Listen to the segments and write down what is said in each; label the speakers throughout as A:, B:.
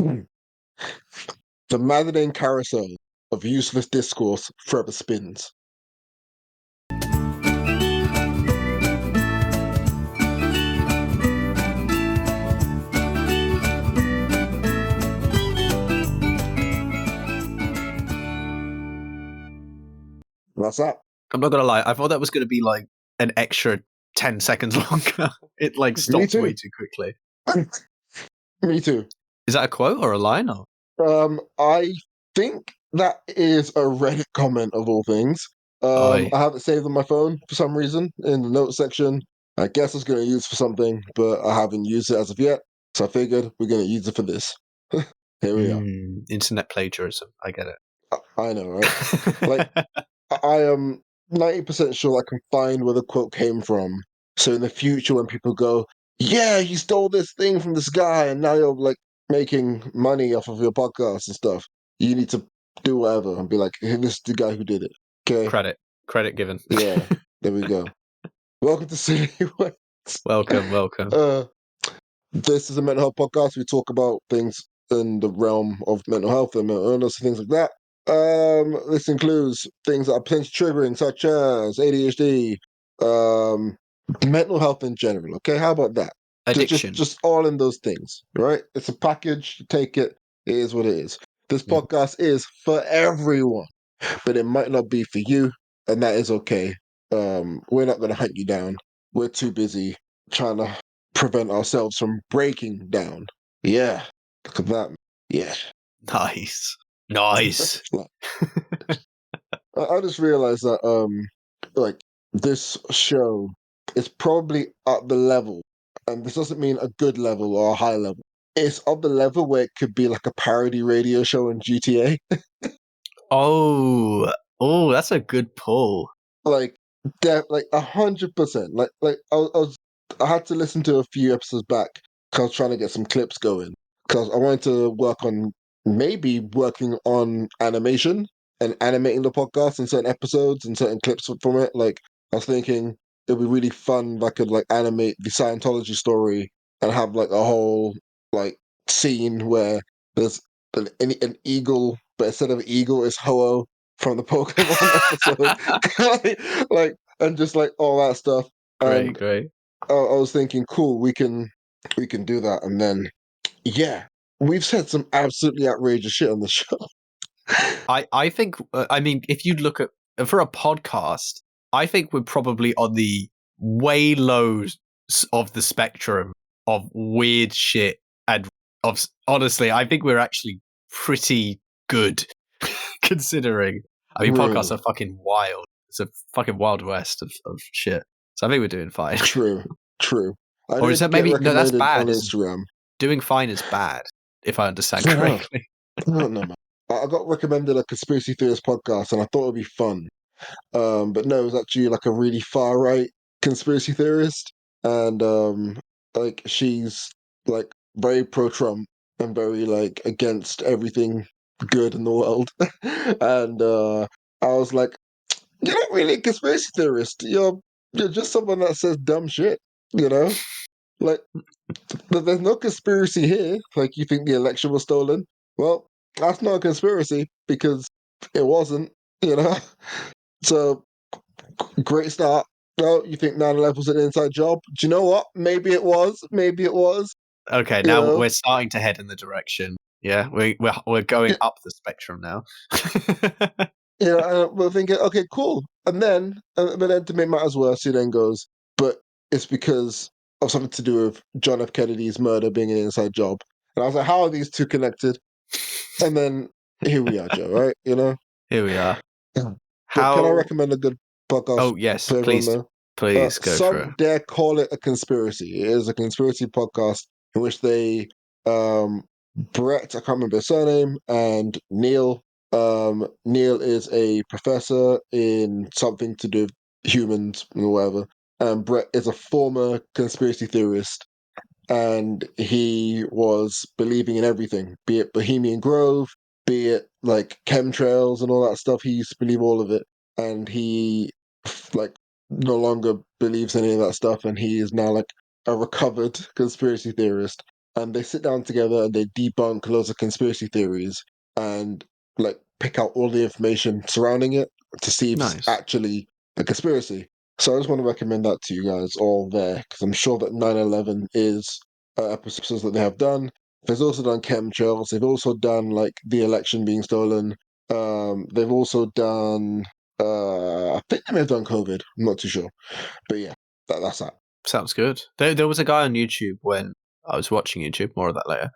A: The maddening carousel of useless discourse forever spins. What's up?
B: I'm not gonna lie, I thought that was gonna be like an extra 10 seconds longer. It like
A: Me
B: stopped
A: too.
B: way too quickly.
A: Me too.
B: Is that a quote or a line? Or
A: I think that is a Reddit comment of all things.
B: Oi.
A: I have it saved on my phone for some reason in the notes section. I guess I was going to use it for something, but I haven't used it as of yet. So I figured we're going to use it for this. Here we are.
B: Internet plagiarism. I get
A: I know, right?
B: it.
A: Like, I am 90% sure I can find where the quote came from. So in the future, when people go, yeah, you stole this thing from this guy, and now you're like making money off of your podcast and stuff, you need to do whatever and be like, hey, this is the guy who did it. Okay.
B: Credit given.
A: Yeah. There we go. Welcome to City Waits.
B: welcome.
A: This is a mental health podcast. We talk about things in the realm of mental health and mental illness and things like that. This includes things that are potentially triggering, such as ADHD, mental health in general. Okay, how about that?
B: Addiction.
A: Just all in those things, right? It's a package. You take it. It is what it is. This podcast is for everyone, but it might not be for you, and that is okay. We're not going to hunt you down. We're too busy trying to prevent ourselves from breaking down. Yeah, look at that. Yeah.
B: Nice.
A: I just realized that like this show is probably at the level, and this doesn't mean a good level or a high level. It's of the level where it could be like a parody radio show in GTA.
B: Oh, that's a good pull.
A: Like, like 100%. I had to listen to a few episodes back because I was trying to get some clips going because I wanted to work on maybe working on animation and animating the podcast in certain episodes and certain clips from it. Like, I was thinking it'd be really fun if I could like animate the Scientology story and have like a whole like scene where there's an eagle, but instead of eagle, it's Ho-Oh from the Pokemon episode, and just like all that stuff. And
B: Great.
A: I was thinking, cool, we can do that, and then yeah, we've said some absolutely outrageous shit on the show.
B: I think, I mean, if you look at, for a podcast, I think we're probably on the way low of the spectrum of weird shit. And honestly, I think we're actually pretty good considering. I mean, podcasts are fucking wild. It's a fucking wild west of shit. So I think we're doing fine.
A: True.
B: Or is that maybe, no, that's bad.
A: On Instagram.
B: Doing fine is bad, if I understand
A: No.
B: correctly.
A: No, man. I got recommended a conspiracy theorist podcast, and I thought it'd be fun. But no, it was actually like a really far right conspiracy theorist, and like she's like very pro Trump and very like against everything good in the world. And I was like, you're not really a conspiracy theorist. You're just someone that says dumb shit. You know, like there's no conspiracy here. Like you think the election was stolen? Well, that's not a conspiracy because it wasn't. You know, so great start. No, you think 9/11 was an inside job? Do you know what? Maybe it was. Maybe it was.
B: Okay, now we're starting to head in the direction. Yeah, we're going up the spectrum now.
A: And we're thinking, okay, cool. And then, but then to make matters worse, he then goes, but it's because of something to do with John F. Kennedy's murder being an inside job. And I was like, how are these two connected? And then here we are, Joe. Right? You know.
B: Here we are.
A: How can I recommend a good podcast?
B: Oh yes, please go for it.
A: Some dare call it a conspiracy. It is a conspiracy podcast in which they Brett, I can't remember his surname, and Neil. Neil is a professor in something to do with humans or whatever. And Brett is a former conspiracy theorist, and he was believing in everything, be it Bohemian Grove, be it like chemtrails and all that stuff. He used to believe all of it, and he like no longer believes any of that stuff, and he is now like a recovered conspiracy theorist. and they sit down together and they debunk loads of conspiracy theories and like pick out all the information surrounding it to see if it's
B: Nice.
A: actually a conspiracy. So I just want to recommend that to you guys all there because I'm sure that 9/11 is episodes that they have done. They've also done chemtrails. They've also done like the election being stolen. They've also done. I think they may have done COVID. I'm not too sure, but yeah, that's that.
B: Sounds good. There was a guy on YouTube when I was watching YouTube. More of that later.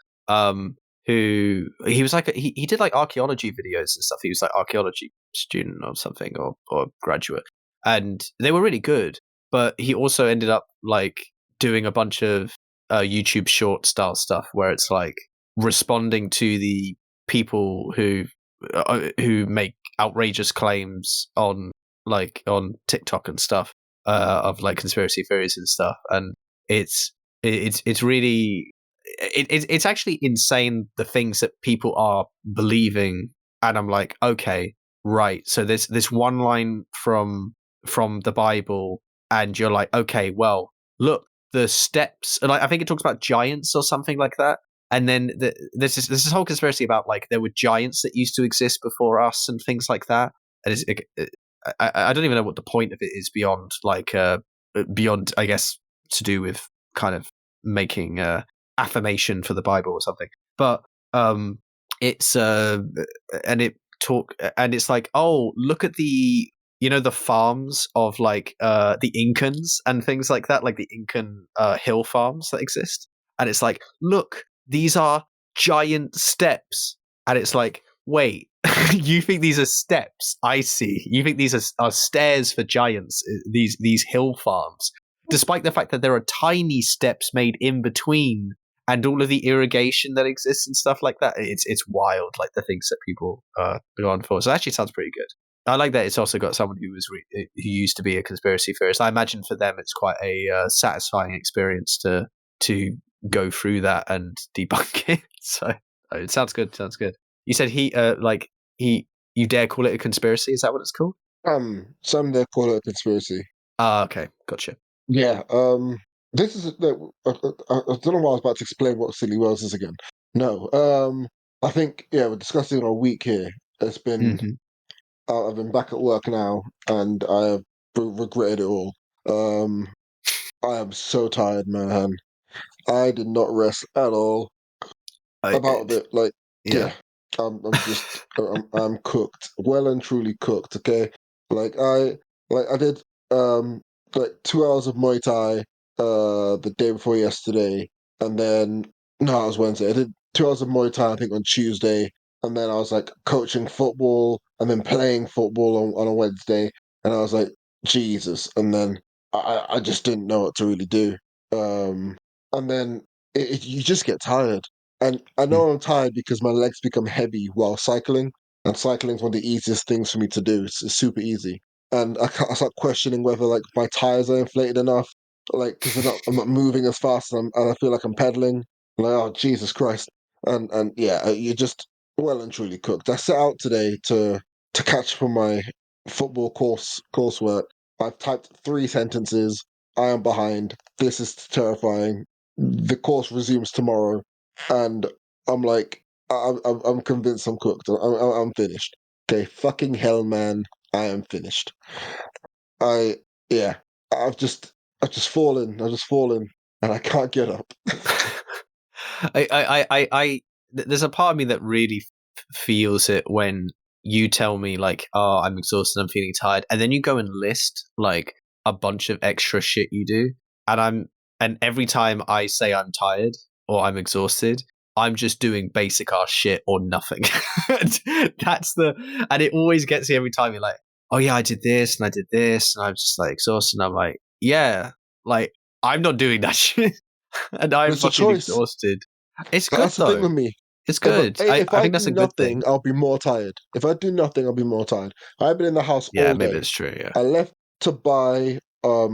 B: Who he was like he did like archaeology videos and stuff. He was like archaeology student or something or graduate, and they were really good. But he also ended up like doing a bunch of YouTube short style stuff where it's like responding to the people who make outrageous claims on TikTok and stuff of like conspiracy theories and stuff, and it's really it's actually insane the things that people are believing, and I'm like, okay, right. So there's this one line from the Bible, and you're like, okay, well, look, the steps, and I think it talks about giants or something like that. And then there's this whole conspiracy about like there were giants that used to exist before us and things like that. And I don't even know what the point of it is beyond like beyond, I guess, to do with kind of making affirmation for the Bible or something. But it's and it talk and it's like, oh, look at the the farms of like the Incans and things like that, like the Incan hill farms that exist. And it's like, look, these are giant steps. And it's like, wait, you think these are steps? I see. You think these are stairs for giants, these hill farms, despite the fact that there are tiny steps made in between and all of the irrigation that exists and stuff like that. It's wild, like the things that people go on for. So it actually sounds pretty good. I like that it's also got someone who used to be a conspiracy theorist. I imagine for them it's quite a satisfying experience to go through that and debunk it. So it sounds good. Sounds good. You said you dare call it a conspiracy? Is that what it's called?
A: Some they call it a conspiracy.
B: Ah, okay, gotcha.
A: Yeah. This is I don't know why I was about to explain what Silly Wells is again. No. I think yeah, we're discussing a week here. It's been
B: Hmm.
A: I've been back at work now, and I have regretted it all. Um, I am so tired, man. I did not rest at all about it. Like,
B: Yeah.
A: yeah, I'm just, I'm cooked, well and truly cooked. Okay, like I did, like 2 hours of Muay Thai, the day before yesterday, and then no, it was Wednesday. I did 2 hours of Muay Thai, I think, on Tuesday, and then I was like coaching football and then playing football on a Wednesday, and I was like, Jesus, and then I just didn't know what to really do. Um, and then you just get tired. And I
B: Mm.
A: know I'm tired because my legs become heavy while cycling, and cycling is one of the easiest things for me to do. It's super easy, and I start questioning whether like my tires are inflated enough, like because I'm not moving as fast, and I feel like I'm pedaling. I'm like, oh Jesus Christ! And yeah, you're just well and truly cooked. I set out today to catch for my football coursework. I've typed 3 sentences. I am behind. This is terrifying. The course resumes tomorrow, and I'm like, I'm convinced I'm cooked. I'm finished. Okay, fucking hell, man, I am finished. I yeah, I've just I've just fallen, and I can't get up.
B: There's a part of me that really feels it when you tell me like, oh, I'm exhausted, I'm feeling tired, and then you go and list like a bunch of extra shit you do, and and every time I say I'm tired or I'm exhausted, I'm just doing basic ass shit or nothing. That's and it always gets me every time. You're like, oh yeah, I did this and I did this, and I'm just like exhausted, and I'm like, yeah, like I'm not doing that shit. And
A: But
B: I'm
A: it's a
B: fucking
A: choice.
B: exhausted. It's good
A: That's the thing
B: though.
A: with me.
B: It's good.
A: If
B: I
A: I
B: think
A: do
B: that's a good
A: nothing,
B: thing.
A: I'll be more tired. If I do nothing, I'll be more tired. I've been in the house
B: Yeah,
A: all
B: maybe
A: day.
B: that's true. Yeah.
A: I left to buy a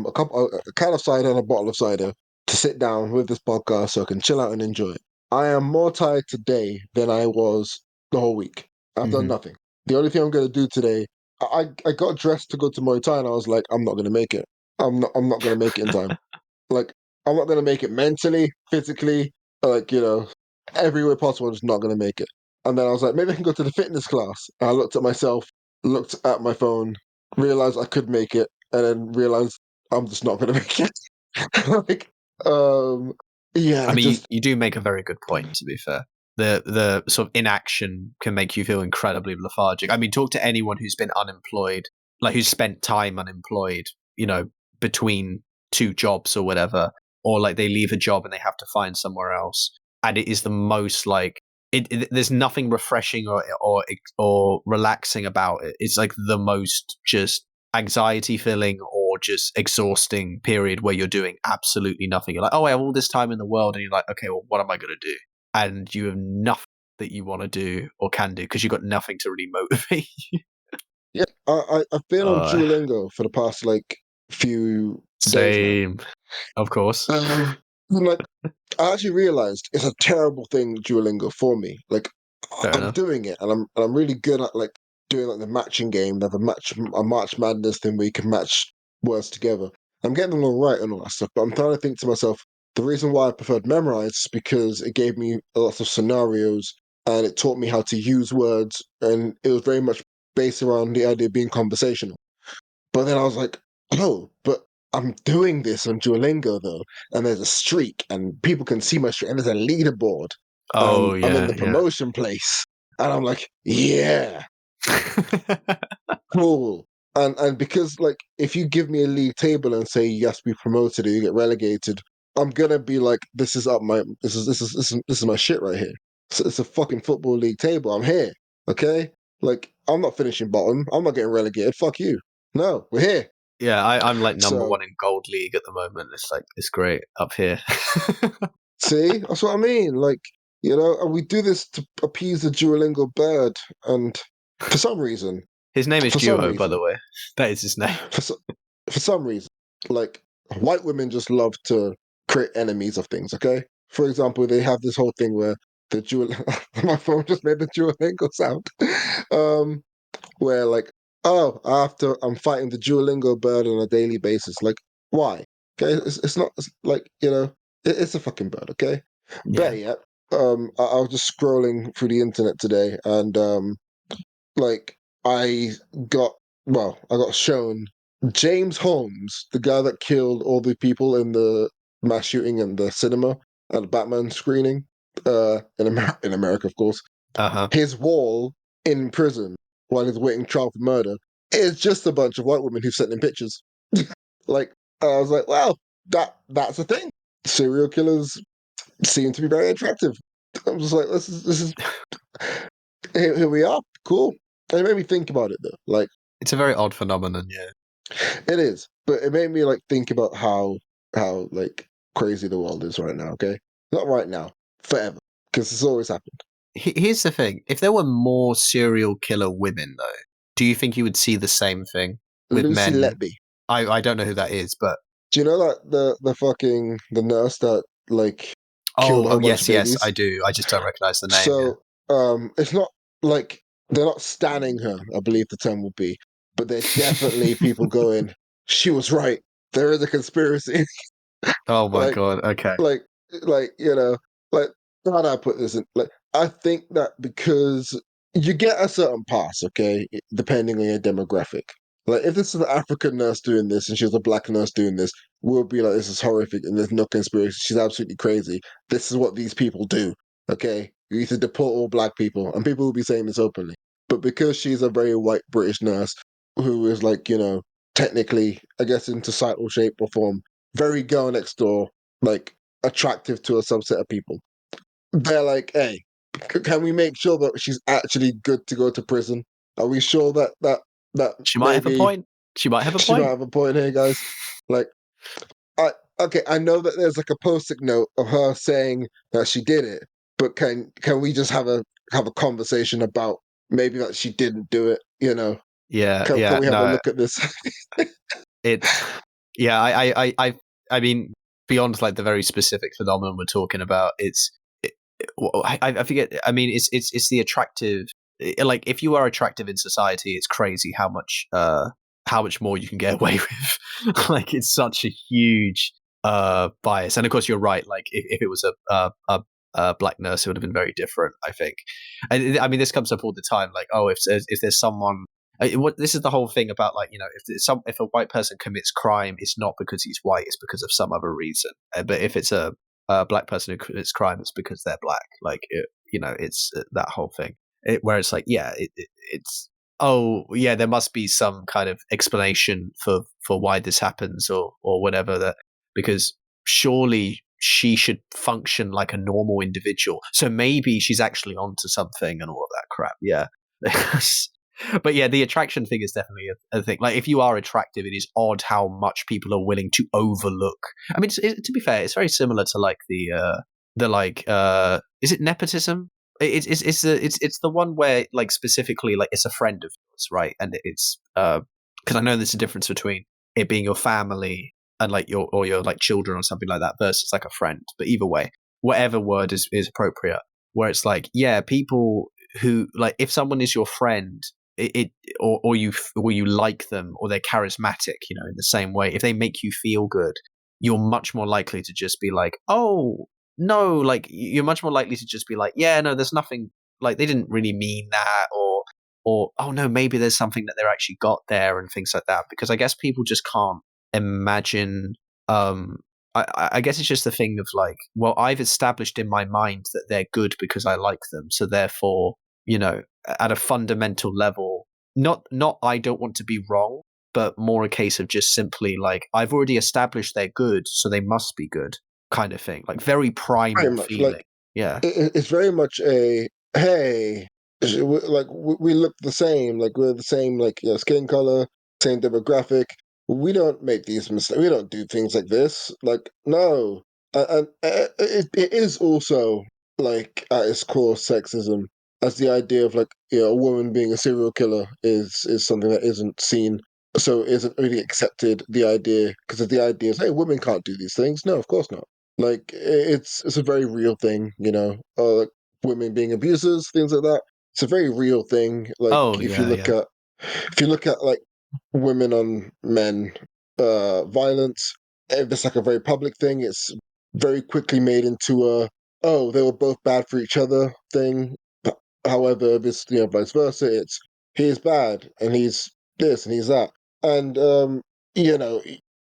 A: can of cider and a bottle of cider to sit down with this podcast so I can chill out and enjoy it. I am more tired today than I was the whole week. I've done
B: Hmm.
A: nothing. The only thing I'm going to do today, I got dressed to go to Muay Thai, and I was like, I'm not going to make it. I'm not going to make it in time. Like, I'm not going to make it mentally, physically. like, every way possible, I'm just not going to make it. And then I was like, maybe I can go to the fitness class. And I looked at myself, looked at my phone, realized I could make it, and then realized I'm just not going to make it. like, yeah,
B: I
A: I
B: mean,
A: just,
B: you do make a very good point, to be fair. The sort of inaction can make you feel incredibly lethargic. I mean, talk to anyone who's been unemployed, like who's spent time unemployed, between two jobs or whatever, or like they leave a job and they have to find somewhere else. And it is the most like there's nothing refreshing or relaxing about it. It's like the most just anxiety filling or just exhausting period where you're doing absolutely nothing. You're like, oh, I have all this time in the world, and you're like, okay, well, what am I going to do? And you have nothing that you want to do or can do because you've got nothing to really motivate you.
A: yeah, I've been on
B: Uh,
A: Duolingo for the past like few days now.
B: Same, of course.
A: And, like, I actually realized it's a terrible thing, Duolingo, for me. Like,
B: Fair
A: I'm
B: enough.
A: doing it, and I'm really good at like doing like the matching game. They have a March Madness thing where you can match words together. I'm getting them all right and all that stuff, but I'm trying to think to myself, the reason why I preferred memorize is because it gave me lots of scenarios and it taught me how to use words, and it was very much based around the idea of being conversational. But then I was like, oh, but I'm doing this on Duolingo though, and there's a streak, and people can see my streak, and there's a leaderboard,
B: Oh
A: and I'm in
B: yeah,
A: the promotion place, and I'm like, yeah,
B: yeah.
A: cool. And because like if you give me a league table and say you have to be promoted or you get relegated, I'm gonna be like, this is my shit right here. So it's a fucking football league table. I'm here, okay? Like I'm not finishing bottom. I'm not getting relegated. Fuck you. No, we're here.
B: Yeah, I'm like number
A: So
B: one in gold league at the moment. It's like it's great up here.
A: see, that's what I mean. Like, and we do this to appease the Duolingo bird, and for some reason,
B: His name is
A: for some
B: Duo, by
A: reason,
B: the way. That is his name.
A: for so, for some reason, like white women just love to create enemies of things. Okay, for example, they have this whole thing where the Duol my phone just made the Duolingo sound, um, where like, oh, I'm fighting the Duolingo bird on a daily basis. Like, why? Okay, it's not it's like it's a fucking bird. Okay,
B: Yeah.
A: better yet, I was just scrolling through the internet today, and like I got I got shown James Holmes, the guy that killed all the people in the mass shooting in the cinema at the Batman screening, in America, of course.
B: Uh huh.
A: His wall in prison while he's waiting trial for murder is just a bunch of white women who sent him pictures. Like I was like, well, that's a thing. Serial killers seem to be very attractive. I'm just like, this is here we are. Cool. And it made me think about it though. Like
B: It's a very odd phenomenon. Yeah.
A: it is, but it made me like think about how like crazy the world is right now. Okay, not right now, forever, because it's always happened.
B: Here's the thing: if there were more serial killer women, though, do you think you would see the same thing with
A: Lucy
B: men?
A: Letby.
B: I don't know who that is, but
A: Do you know that the nurse that like killed a
B: oh
A: whole bunch of
B: yes, yes, I
A: babies?
B: do. I just don't recognize the name. Yeah.
A: So it's not like they're not standing her, I believe the term would be, but they're definitely people going, she was right. There is a conspiracy.
B: Oh my
A: like
B: god. Okay.
A: like like like how do I put this in? Like I think that because you get a certain pass, okay, depending on your demographic. Like if this is an African nurse doing this and she was a black nurse doing this, we'll be like, this is horrific and there's no conspiracy. She's absolutely crazy. This is what these people do. Okay, you need to deport all black people, and people will be saying this openly. But because she's a very white British nurse who is like, technically, I guess in societal shape or form, very girl next door, like attractive to a subset of people. They're like, hey, can we make sure that she's actually good to go to prison? Are we sure that
B: She might have a
A: maybe
B: point. She might have a
A: she might
B: point.
A: have a point here, guys? Like, I okay, I know that there's like a post-it note of her saying that she did it, but can we just have a conversation about maybe that she didn't do it?
B: Yeah.
A: Can
B: Yeah.
A: we have a
B: No.
A: look at this?
B: It's yeah. I mean, beyond like the very specific phenomenon we're talking about, I forget. I mean, it's the attractive. Like, if you are attractive in society, it's crazy how much more you can get away with. Like, it's such a huge bias. And of course, you're right. Like, if it was a black nurse, it would have been very different, I think. And I mean, this comes up all the time. Like, oh, if there's someone, this is the whole thing about, like, if a white person commits crime, it's not because he's white, it's because of some other reason. But if it's a black person who commits crime, it's because they're black. Like, it's that whole thing. Where it's like, yeah, it's oh yeah, there must be some kind of explanation for why this happens, or whatever, that because surely she should function like a normal individual. So maybe she's actually onto something and all of that crap. Yeah. But yeah, the attraction thing is definitely a thing. Like, if you are attractive, it is odd how much people are willing to overlook. I mean, to be fair, it's very similar to like is it nepotism? It's the one where, like, specifically, like, it's a friend of yours, right? And it's because I know there's a difference between it being your family and like your like children or something like that versus like a friend. But either way, whatever word is appropriate. Where it's like, yeah, people who, like, if someone is your friend, or you like them, or they're charismatic, in the same way, if they make you feel good, you're much more likely to just be like, oh no, like, you're much more likely to just be like, yeah, no, there's nothing, like, they didn't really mean that, or oh no, maybe there's something that they're actually got there, and things like that. Because I guess people just can't imagine. I guess it's just the thing of, like, well, I've established in my mind that they're good because I like them, so therefore, at a fundamental level, not I don't want to be wrong, but more a case of just simply, like, I've already established they're good, so they must be good, kind of thing. Like, very
A: Very
B: primal
A: much like
B: feeling. Yeah.
A: it's very much a hey, like we look the same, like we're the same, like, skin color, same demographic. We don't make these mistakes. We don't do things like this. Like, no, and it is also, like, at its core sexism, as the idea of, like, a woman being a serial killer is something that isn't seen, so isn't really accepted. The idea, because the idea is, hey, women can't do these things. No, of course not. Like, it's a very real thing, like women being abusers, things like that. It's a very real thing. Like,
B: Oh yeah, yeah.
A: if you look at like women on men violence, if it's like a very public thing, it's very quickly made into a, oh, they were both bad for each other thing. However, if it's, vice versa, it's he's bad and he's this and he's that. And you know,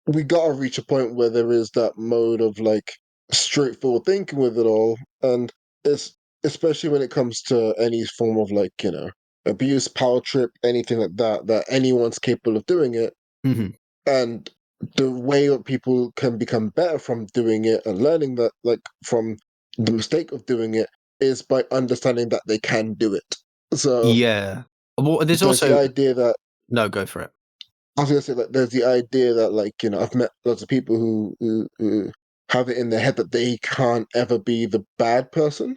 A: we gotta reach a point where there is that mode of, like, straightforward thinking with it all. And it's especially when it comes to any form of, like, abuse, power trip, anything like that, that anyone's capable of doing it.
B: Hmm.
A: And the way that people can become better from doing it and learning that, like, from the mistake of doing it, is by understanding that they can do it. So
B: Yeah. Well, there's
A: there's the
B: also
A: idea that,
B: no, go for it.
A: I was gonna say, like, there's the idea that, like, I've met lots of people who have it in their head that they can't ever be the bad person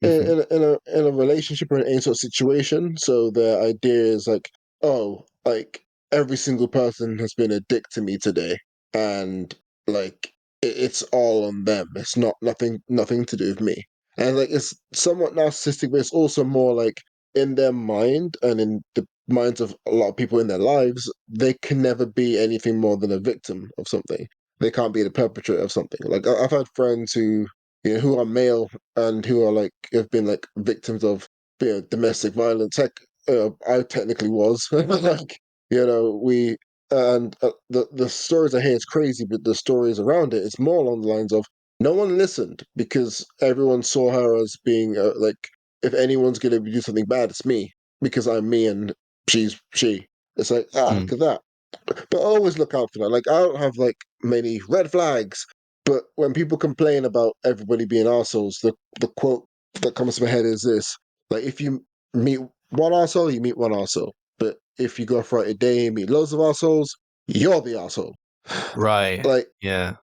B: Hmm.
A: in a relationship or in any sort of situation. So their idea is like, oh, like, every single person has been a dick to me today, and, like, it's all on them. It's nothing to do with me. And, like, it's somewhat narcissistic, but it's also more like, in their mind and in the minds of a lot of people in their lives, they can never be anything more than a victim of something. They can't be the perpetrator of something. Like, I've had friends who are male and who are, like, have been, like, victims of, domestic violence. Heck, I technically was. Like, we and the stories I hear is crazy, but the stories around it, it's more along the lines of, no one listened because everyone saw her as being, like, if anyone's gonna do something bad, it's me, because I'm me and she's she. It's like,
B: Mm.
A: look at that. But always look out for that. Like, I don't have, like, many red flags, but when people complain about everybody being assholes, the quote that comes to my head is this: like, if you meet one asshole, you meet one asshole. But if you go for a day and meet loads of assholes, you're the asshole.
B: Right.
A: Like,
B: Yeah.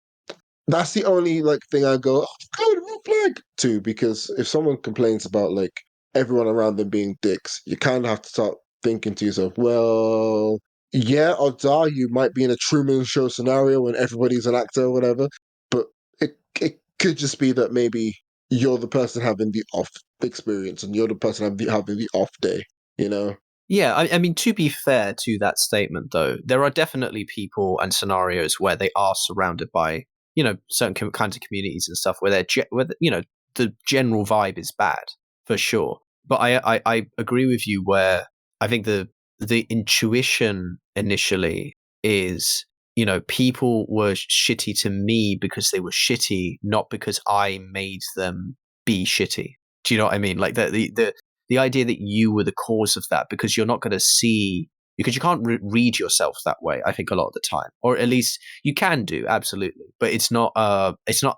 A: that's the only, like, thing I go, oh god, red flag to, because if someone complains about, like, everyone around them being dicks, you kind of have to start thinking to yourself, well, yeah, odds are you might be in a Truman Show scenario when everybody's an actor or whatever, but it could just be that maybe you're the person having the off experience and you're the person having the off day, you know?
B: Yeah, I mean, to be fair to that statement, though, there are definitely people and scenarios where they are surrounded by, certain kinds of communities and stuff where they're, the general vibe is bad for sure. But I agree with you where I think the intuition initially is, people were shitty to me because they were shitty, not because I made them be shitty. Do you know what I mean? Like the idea that you were the cause of that, because you're not going to see, because you can't read yourself that way. I think a lot of the time, or at least you can do, absolutely, but it's not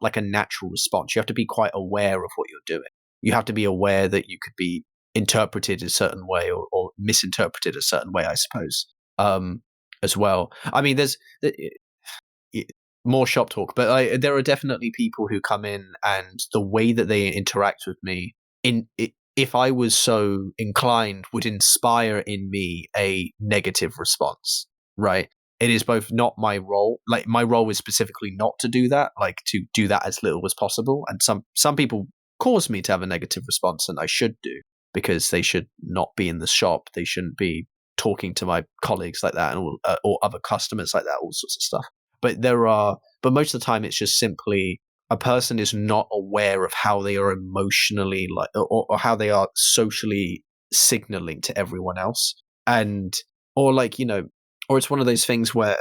B: like a natural response. You have to be quite aware of what you're doing. You have to be aware that you could be interpreted a certain way, or misinterpreted a certain way, I suppose, as well. I mean, there's more shop talk, but there are definitely people who come in, and the way that they interact with me, if I was so inclined, would inspire in me a negative response, right? It is both not my role, like my role is specifically not to do that, like to do that as little as possible. And some people cause me to have a negative response, and I should do, because they should not be in the shop. They shouldn't be talking to my colleagues like that, or other customers like that, all sorts of stuff. But most of the time it's just simply a person is not aware of how they are emotionally, like, or how they are socially signaling to everyone else. And, or like, or it's one of those things where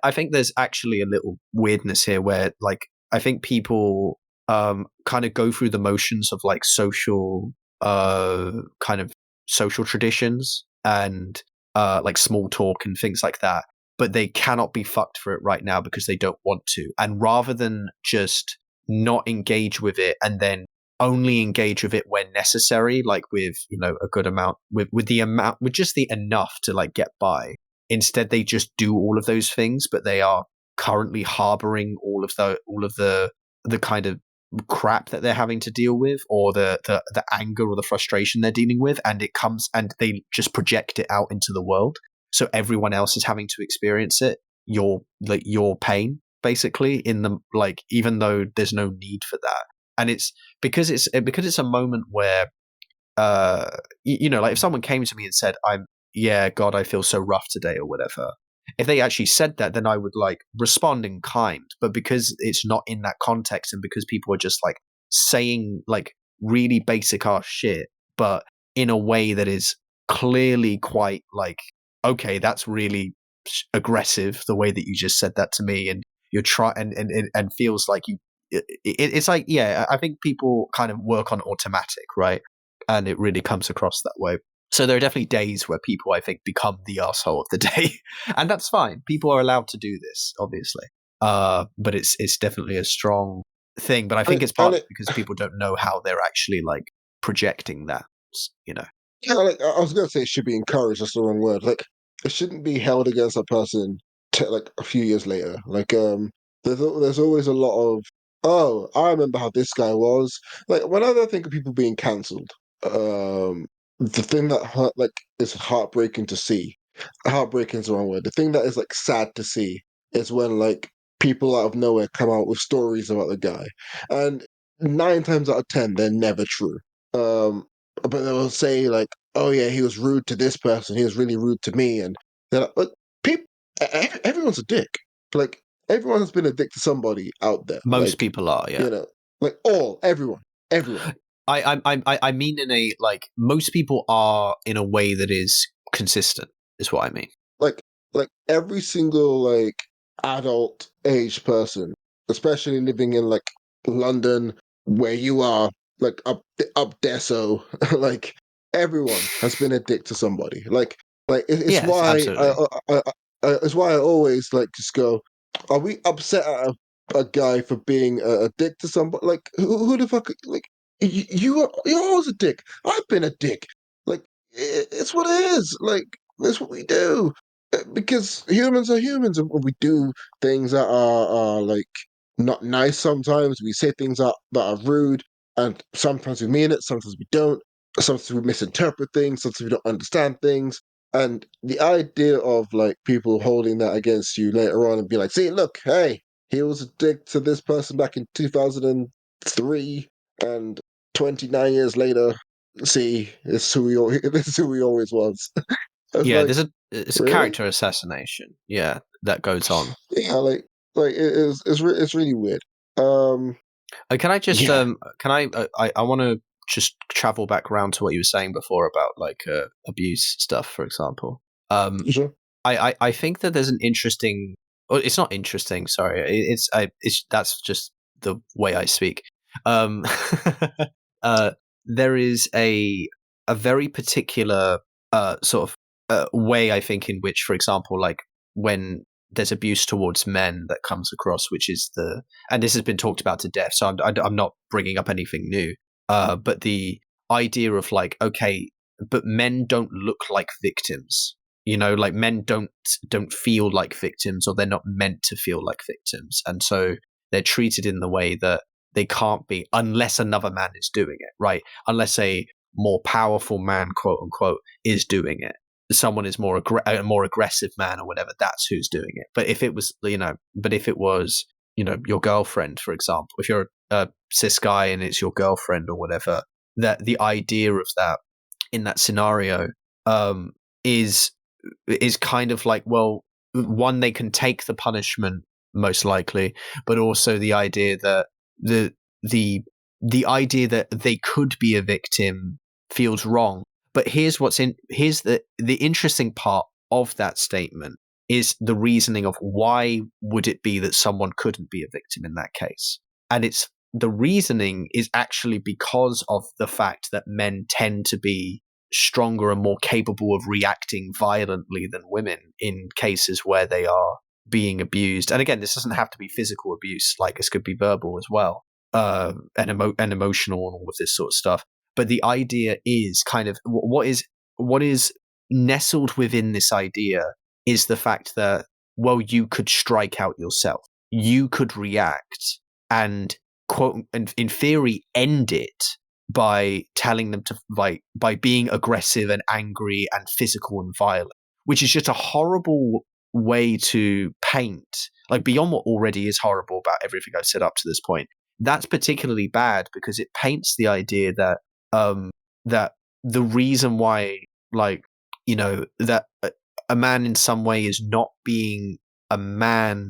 B: I think there's actually a little weirdness here where, like, I think people kind of go through the motions of like social kind of social traditions, and like small talk and things like that, but they cannot be fucked for it right now because they don't want to. And rather than just not engage with it and then only engage with it when necessary, like with, a good amount, with the amount, with just the enough to like get by, instead they just do all of those things, but they are currently harboring all of the kind of crap that they're having to deal with, or the anger or the frustration they're dealing with, and it comes and they just project it out into the world, so everyone else is having to experience it, your pain, basically, in the, like, even though there's no need for that. And it's because it's a moment where like if someone came to me and said, yeah, God, I feel so rough today, or whatever, if they actually said that, then I would like respond in kind. But because it's not in that context, and because people are just like saying like really basic ass shit, but in a way that is clearly quite like, okay, that's really aggressive, the way that you just said that to me, and you're trying, and feels like it's like, yeah, I think people kind of work on automatic, right? And it really comes across that way. So there are definitely days where people, I think, become the asshole of the day, and that's fine. People are allowed to do this, obviously. But it's definitely a strong thing. But I think it's partly because people don't know how they're actually like projecting that, you know.
A: Yeah, like I was gonna say, it should be encouraged. That's the wrong word. Like, it shouldn't be held against a person like a few years later. Like, there's always a lot of, oh, I remember how this guy was. Like, whenever I think of people being cancelled, the thing that hurt, like, is heartbreaking to see. Heartbreaking is the wrong word. The thing that is like sad to see is when like people out of nowhere come out with stories about the guy, and 9 times out of 10 they're never true. Um, but they'll say like, "Oh yeah, he was rude to this person. He was really rude to me," and they're like, "But people, everyone's a dick. Like everyone has been a dick to somebody out there.
B: Most
A: Like
B: people are, yeah.
A: like everyone.
B: I mean, in a, like, most people are in a way that is consistent, is what I mean.
A: Like every single like adult age person, especially living in like London, where you are, like up there, so like everyone has been a dick to somebody. It's
B: Yes,
A: why
B: absolutely.
A: it's why I always like just go, are we upset at a guy for being a dick to somebody? Like who the fuck, like you're always a dick. I've been a dick. Like it's what it is. Like that's what we do. Because humans are humans, and we do things that are like not nice sometimes. We say things that are rude, and sometimes we mean it, sometimes we don't. Sometimes we misinterpret things, sometimes we don't understand things. And the idea of like people holding that against you later on and be like, see, look, hey, he was a dick to this person back in 2003, and 29 years later, see, this is who he always was. It's
B: Yeah,
A: like,
B: it's a
A: really?
B: character assassination. Yeah, that goes on.
A: Yeah, like it's really weird. Um,
B: Can I just
A: Yeah,
B: I want to just travel back around to what you were saying before about like abuse stuff, for example. Um,
A: sure.
B: I think that there's an interesting. Well, it's not interesting. Sorry, it's that's just the way I speak. Um, uh, there is a very particular sort of way I think in which, for example, like when there's abuse towards men that comes across, which is the and this has been talked about to death. So I'm not bringing up anything new. But the idea of like, okay, but men don't look like victims. You know, like men don't feel like victims, or they're not meant to feel like victims, and so they're treated in the way that they can't be unless another man is doing it, right? Unless a more powerful man, quote unquote, is doing it. Someone is a more aggressive man or whatever. That's who's doing it. But if it was, your girlfriend, for example, if you're a cis guy and it's your girlfriend or whatever, that the idea of that in that scenario um, is kind of like, well, one, they can take the punishment most likely, but also the idea that the the the idea that they could be a victim feels wrong. But here's the interesting part of that statement is the reasoning of why would it be that someone couldn't be a victim in that case. And it's the reasoning is actually because of the fact that men tend to be stronger and more capable of reacting violently than women in cases where they are being abused. And again, this doesn't have to be physical abuse; like this could be verbal as well, and emotional and all of this sort of stuff. But the idea is kind of what is nestled within this idea is the fact that, well, you could strike out yourself, you could react, and quote, and in theory, end it by telling them to by being aggressive and angry and physical and violent, which is just a horrible way to paint, like beyond what already is horrible about everything I've said up to this point. That's particularly bad because it paints the idea that that the reason why, like, that a man in some way is not being a man,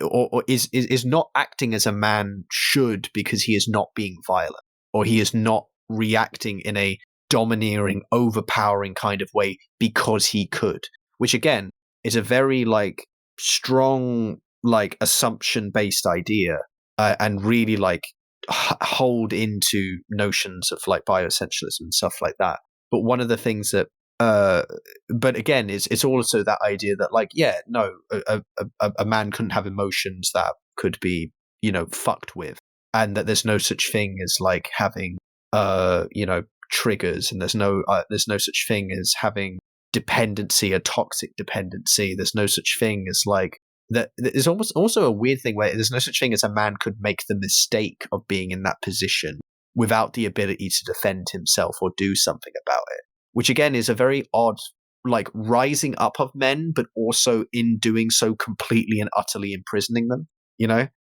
B: or is not acting as a man should, because he is not being violent, or he is not reacting in a domineering, overpowering kind of way because he could, which again is a very like strong, like assumption based idea, and really like hold into notions of like bioessentialism and stuff like that. But one of the things that but again, it's also that idea that, like, yeah, no, a man couldn't have emotions that could be, fucked with, and that there's no such thing as like having triggers, and there's no such thing as having dependency, a toxic dependency. There's no such thing as like that. There's almost also a weird thing where there's no such thing as a man could make the mistake of being in that position without the ability to defend himself or do something about it, which again is a very odd, like, rising up of men, but also in doing so completely and utterly imprisoning them,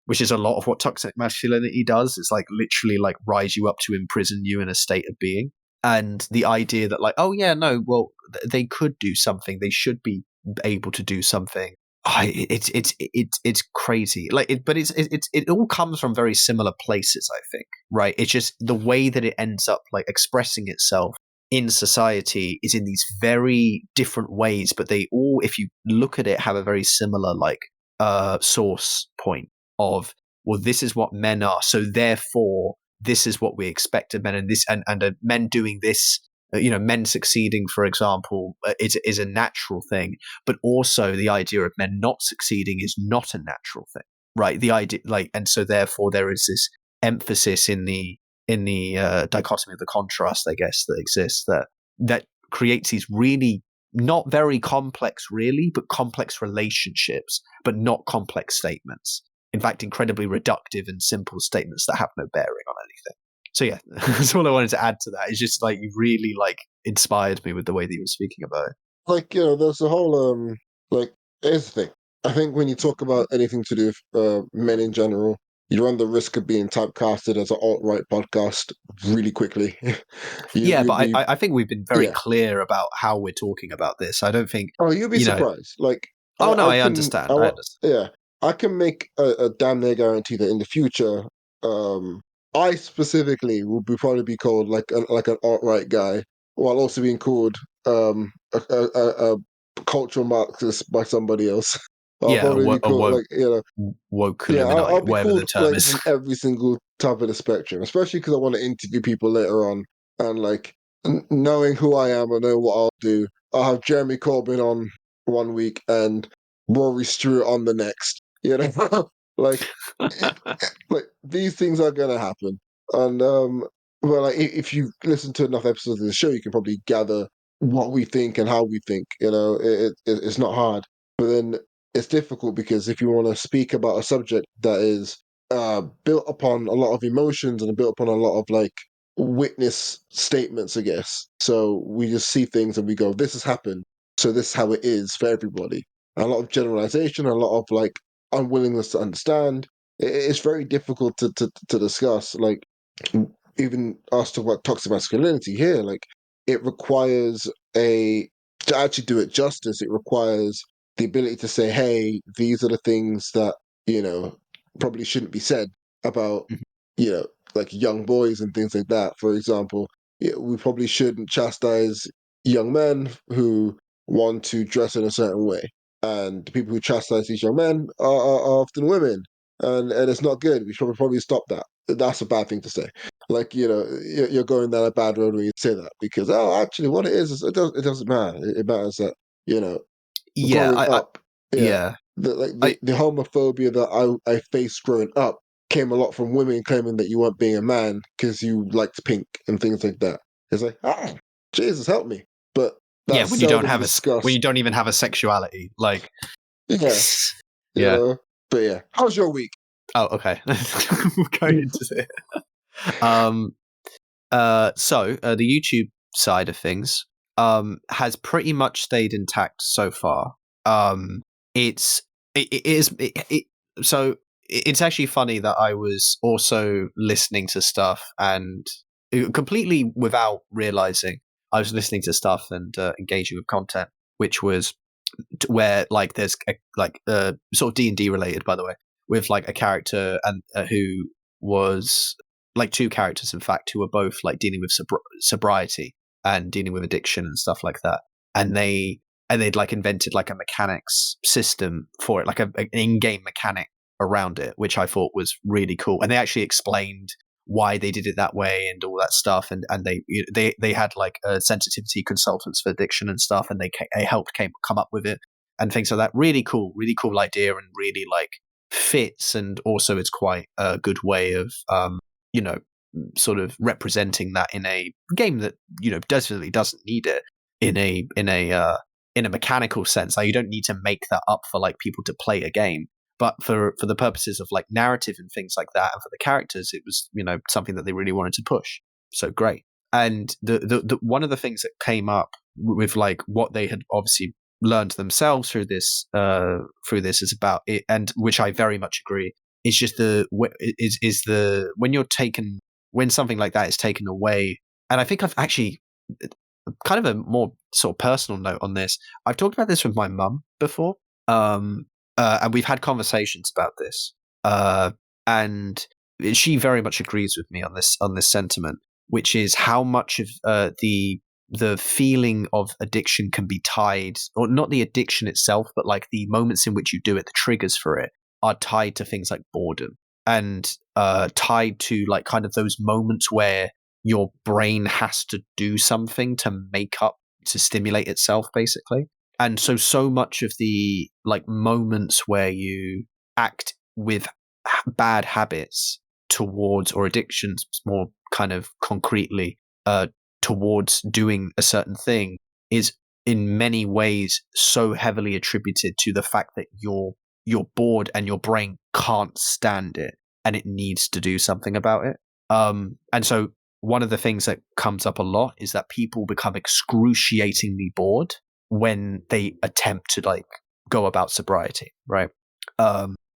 B: which is a lot of what toxic masculinity does. It's like literally like rise you up to imprison you in a state of being. And the idea that, like, oh yeah, no, well, they could do something. They should be able to do something. It's crazy. Like, it all comes from very similar places, I think. Right? It's just the way that it ends up like expressing itself in society is in these very different ways, but they all, if you look at it, have a very similar like source point of, well, this is what men are, so therefore this is what we expect of men, and this and men doing this, men succeeding, for example, is a natural thing, but also the idea of men not succeeding is not a natural thing, right? The idea, like, and so therefore there is this emphasis in the dichotomy of the contrast, I guess, that exists, that creates these really not very complex, really, but complex relationships, but not complex statements. In fact, incredibly reductive and simple statements that have no bearing on anything. So yeah, that's all I wanted to add to that. It's just like you really like inspired me with the way that you were speaking about it.
A: Like, there's a whole like, here's the thing. I think when you talk about anything to do with men in general, you run the risk of being typecasted as an alt-right podcast really quickly.
B: Yeah,
A: You'll
B: but
A: be,
B: I think we've been very
A: yeah.
B: clear about how we're talking about this. I don't think,
A: Oh, you'll be
B: you know.
A: surprised. Like,
B: Oh no,
A: I
B: I
A: can,
B: understand. I understand.
A: yeah, I can make a damn near guarantee that in the future, um, I specifically would probably be called like an alt-right guy, while also being called a cultural Marxist by somebody else. I'll
B: Yeah,
A: probably be
B: a
A: called like, you know,
B: woke
A: yeah, I'll
B: Illuminati,
A: be
B: whatever the
A: called
B: term
A: like
B: is.
A: from every single type of the spectrum, especially because I want to interview people later on, and like knowing who I am, I know what I'll do. I'll have Jeremy Corbyn on one week and Rory Stewart on the next. You know, like like these things are gonna happen, and well, like if you listen to enough episodes of the show, you can probably gather what we think and how we think. You know, it's not hard, but then it's difficult because if you want to speak about a subject that is built upon a lot of emotions and built upon a lot of like witness statements, I guess. So we just see things and we go, "This has happened, so this is how it is for everybody." And a lot of generalization, a lot of like unwillingness to understand. It's very difficult to discuss. Like even us talk about toxic masculinity here, like it requires a to actually do it justice. It requires the ability to say, "Hey, these are the things that you know probably shouldn't be said about you know like young boys and things like that." For example, we probably shouldn't chastise young men who want to dress in a certain way, and the people who chastise these young men are often women, and it's not good. We should probably stop that. That's a bad thing to say. Like you're going down a bad road when you say that because actually, what it is it doesn't matter. It matters that you know
B: Yeah,
A: growing up, yeah,
B: yeah,
A: the homophobia that I faced growing up came a lot from women claiming that you weren't being a man because you liked pink and things like that. It's like, Jesus, help me. But
B: yeah.
A: that's seldom
B: When
A: discussed.
B: you don't even have a sexuality, like,
A: Yeah, you
B: yeah.
A: know. But yeah, how's your week?
B: Oh, okay. We're going into it. Um, the YouTube side of things has pretty much stayed intact so far. Um, it is so it's actually funny that I was also listening to stuff and completely without realizing I was listening to stuff and engaging with content, which was where like there's sort of D&D related, by the way, with like a character and who was like two characters, in fact, who were both like dealing with sobriety and dealing with addiction and stuff like that. And they'd like invented like a mechanics system for it, like an in-game mechanic around it, which I thought was really cool. And they actually explained why they did it that way and all that stuff. And they had like sensitivity consultants for addiction and stuff, and they helped come up with it and things like that. Really cool idea, and really like fits. And also, it's quite a good way of you know, sort of representing that in a game that definitely doesn't need it in a mechanical sense. Like, you don't need to make that up for like people to play a game, but for the purposes of like narrative and things like that, and for the characters, it was something that they really wanted to push. So great. And the one of the things that came up with like what they had obviously learned themselves through this is about it, and which I very much agree. It's just when something like that is taken away. And I think I've actually kind of a more sort of personal note on this. I've talked about this with my mum before, and we've had conversations about this, and she very much agrees with me on this sentiment, which is how much of the feeling of addiction can be tied, or not the addiction itself, but like the moments in which you do it, the triggers for it are tied to things like boredom, and tied to like kind of those moments where your brain has to do something to stimulate itself, basically. And so much of the like moments where you act with bad habits towards, or addictions more kind of concretely, towards doing a certain thing, is in many ways so heavily attributed to the fact that you're bored and your brain can't stand it and it needs to do something about it. And so one of the things that comes up a lot is that people become excruciatingly bored when they attempt to like go about sobriety, right?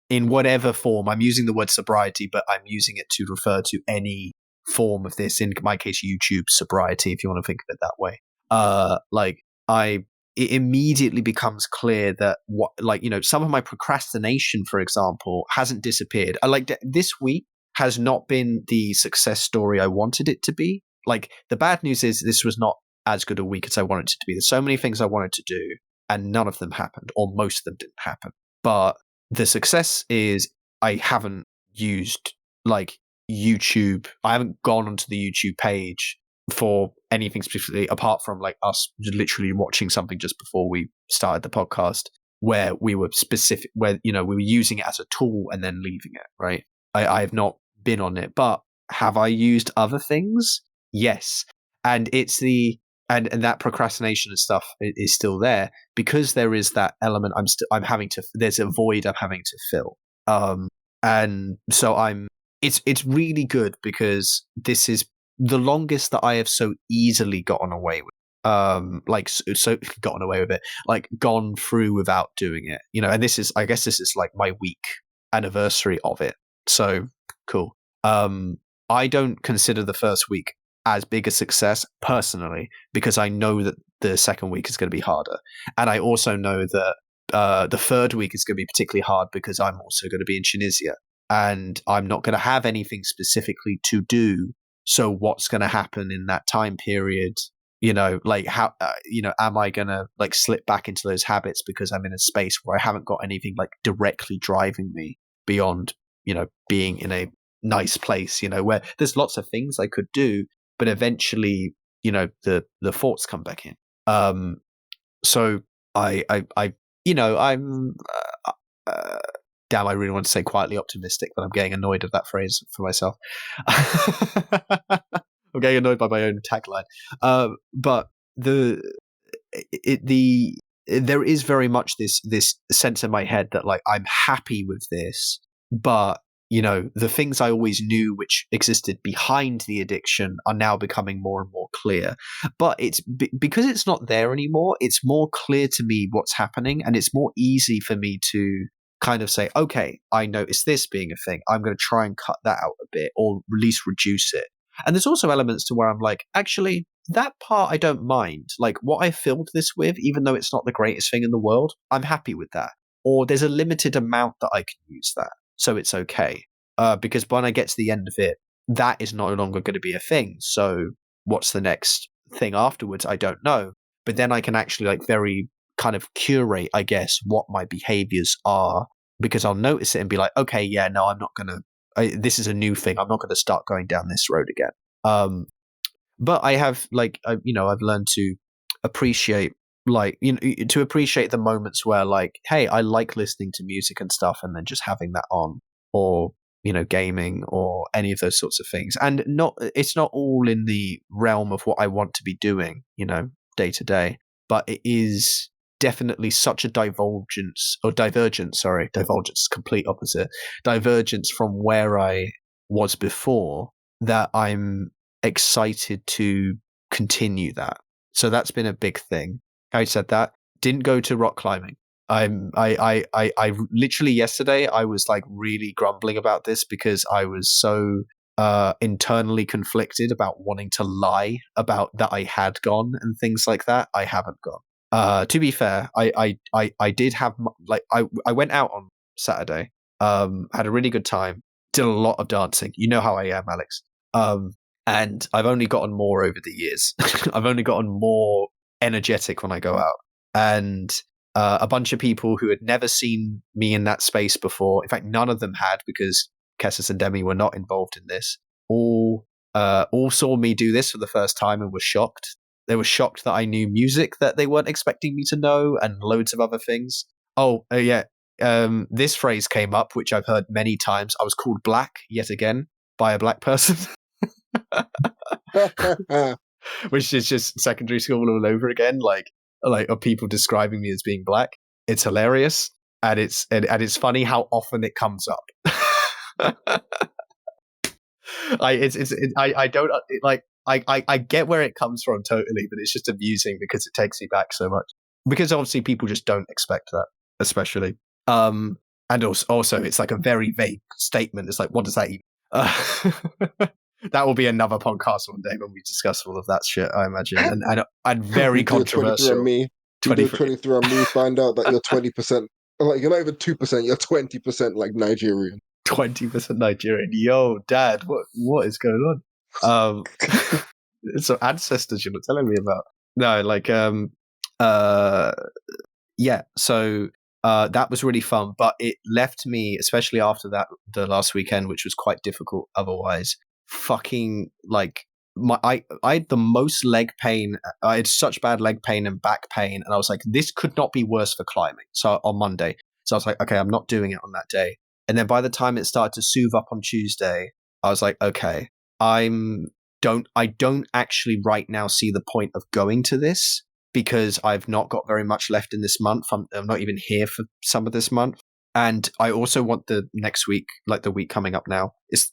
B: In whatever form. I'm using the word sobriety, but I'm using it to refer to any form of this. In my case, YouTube sobriety, if you want to think of it that way. It immediately becomes clear that some of my procrastination, for example, hasn't disappeared. This week has not been the success story I wanted it to be. Like, the bad news is this was not as good a week as I wanted it to be. There's so many things I wanted to do, and none of them happened, or most of them didn't happen. But the success is I haven't used like YouTube. I haven't gone onto the YouTube page for anything specifically apart from like us literally watching something just before we started the podcast where we were specific, where, you know, we were using it as a tool and then leaving it, right? I have not been on it, but have I used other things? Yes. And it's and that procrastination and stuff is still there because there is that element there's a void I'm having to fill. And so it's really good because this is the longest that I have so easily gotten away with. So gotten away with it, like gone through without doing it, you know. And I guess this is like my week anniversary of it. So cool. I don't consider the first week as big a success personally because I know that the second week is going to be harder, and I also know that the third week is going to be particularly hard because I'm also going to be in Tunisia and I'm not going to have anything specifically to do. So what's going to happen in that time period? You know, like how, am I going to like slip back into those habits because I'm in a space where I haven't got anything like directly driving me beyond, you know, being in a nice place, you know, where there's lots of things I could do, but eventually, you know, the thoughts come back in. So I you know, I'm damn, I really want to say quietly optimistic, but I'm getting annoyed at that phrase for myself. I'm getting annoyed by my own tagline. But there is very much this sense in my head that like I'm happy with this, but you know, the things I always knew which existed behind the addiction are now becoming more and more clear. But it's because it's not there anymore, it's more clear to me what's happening, and it's more easy for me to kind of say, okay, I notice this being a thing. I'm going to try and cut that out a bit or at least reduce it. And there's also elements to where I'm like, actually, that part I don't mind. Like what I filled this with, even though it's not the greatest thing in the world, I'm happy with that. Or there's a limited amount that I can use that. So it's okay. Because when I get to the end of it, that is no longer going to be a thing. So what's the next thing afterwards? I don't know. But then I can actually like very kind of curate, I guess, what my behaviors are, because I'll notice it and be like, okay, yeah, no, I'm not going to, this is a new thing. I'm not going to start going down this road again. But I have like, I've learned to appreciate to appreciate the moments where like, hey, I like listening to music and stuff and then just having that on, or, you know, gaming or any of those sorts of things. And it's not all in the realm of what I want to be doing, you know, day to day, but it is definitely such a divergence, complete opposite, divergence from where I was before, that I'm excited to continue that. So that's been a big thing. Having said that, didn't go to rock climbing. I literally yesterday I was like really grumbling about this because I was so internally conflicted about wanting to lie about that I had gone and things like that. I haven't gone. To be fair, I did have like I went out on Saturday, had a really good time, did a lot of dancing. You know how I am, Alex. And I've only gotten more over the years. I've only gotten more energetic when I go out, and a bunch of people who had never seen me in that space before. In fact, none of them had, because Kessis and Demi were not involved in this. All saw me do this for the first time and were shocked. They were shocked that I knew music that they weren't expecting me to know, and loads of other things. Yeah. This phrase came up, which I've heard many times. I was called black yet again by a black person. Which is just secondary school all over again, like of people describing me as being black. It's hilarious, and it's funny how often it comes up. I get where it comes from totally, but it's just amusing because it takes me back so much. Because obviously people just don't expect that, especially. And also it's like a very vague statement. It's like, what does that even? That will be another podcast one day when we discuss all of that shit, I imagine, and very controversial.
A: You do 23andMe, find out that you're 20%, like you're not even 2%, you're 20% like Nigerian.
B: 20% Nigerian. Yo, Dad, what is going on? So ancestors you're not telling me about. No, like uh yeah, so that was really fun, but it left me, especially after that, the last weekend, which was quite difficult otherwise, fucking like I had the most leg pain. I had such bad leg pain and back pain, and I was like, this could not be worse for climbing. So on Monday, so I was like, okay, I'm not doing it on that day. And then by the time it started to soothe up on Tuesday, I was like, okay, I don't actually right now see the point of going to this because I've not got very much left in this month. I'm not even here for some of this month. And I also want the next week, like the week coming up now. It's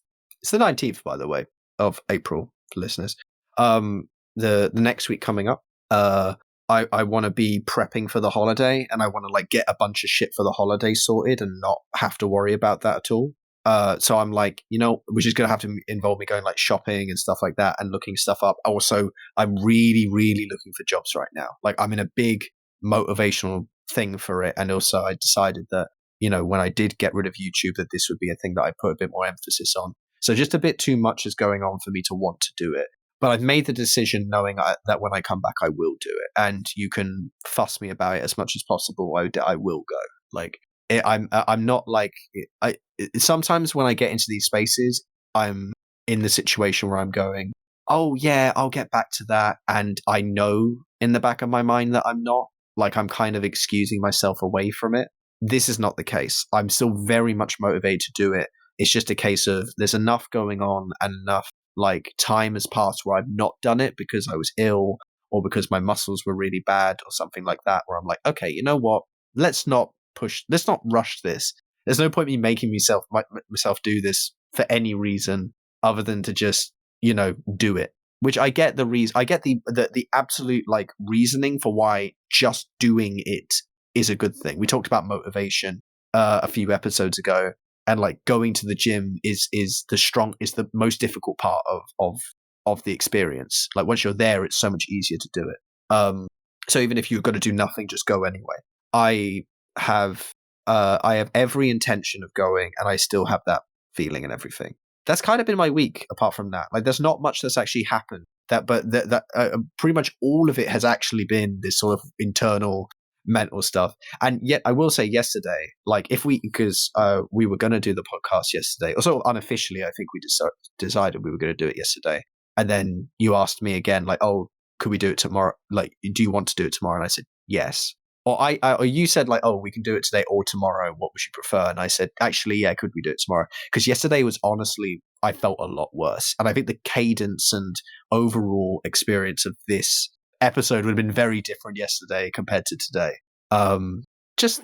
B: the 19th, by the way, of April for listeners. The next week coming up, I want to be prepping for the holiday, and I want to like get a bunch of shit for the holiday sorted and not have to worry about that at all. So I'm like, which is going to have to involve me going like shopping and stuff like that and looking stuff up. Also, I'm really, really looking for jobs right now. Like I'm in a big motivational thing for it. And also I decided that, when I did get rid of YouTube, that this would be a thing that I put a bit more emphasis on. So just a bit too much is going on for me to want to do it. But I've made the decision knowing that when I come back, I will do it. And you can fuss me about it as much as possible. I will go. Like, I'm not like sometimes when I get into these spaces, I'm in the situation where I'm going, oh yeah, I'll get back to that, and I know in the back of my mind that I'm not. Like I'm kind of excusing myself away from it. This is not the case. I'm still very much motivated to do it. It's just a case of there's enough going on and enough like time has passed where I've not done it because I was ill or because my muscles were really bad or something like that, where I'm like, okay, you know what? Let's not rush this. There's no point me making myself do this for any reason other than to just, do it. Which I get the reason. I get the absolute like reasoning for why just doing it is a good thing. We talked about motivation a few episodes ago, and like going to the gym is the most difficult part of the experience. Like once you're there, it's so much easier to do it. So even if you've got to do nothing, just go anyway. I have every intention of going, and I still have that feeling and everything. That's kind of been my week. Apart from that, like there's not much that's actually happened. Pretty much all of it has actually been this sort of internal mental stuff. And yet, I will say yesterday, like because we were going to do the podcast yesterday, or sort of unofficially, I think we decided we were going to do it yesterday. And then you asked me again, like, oh, could we do it tomorrow? Like, do you want to do it tomorrow? And I said yes. Or you said like, oh, we can do it today or tomorrow. What would you prefer? And I said, actually, yeah, could we do it tomorrow? Because yesterday was honestly, I felt a lot worse. And I think the cadence and overall experience of this episode would have been very different yesterday compared to today. Just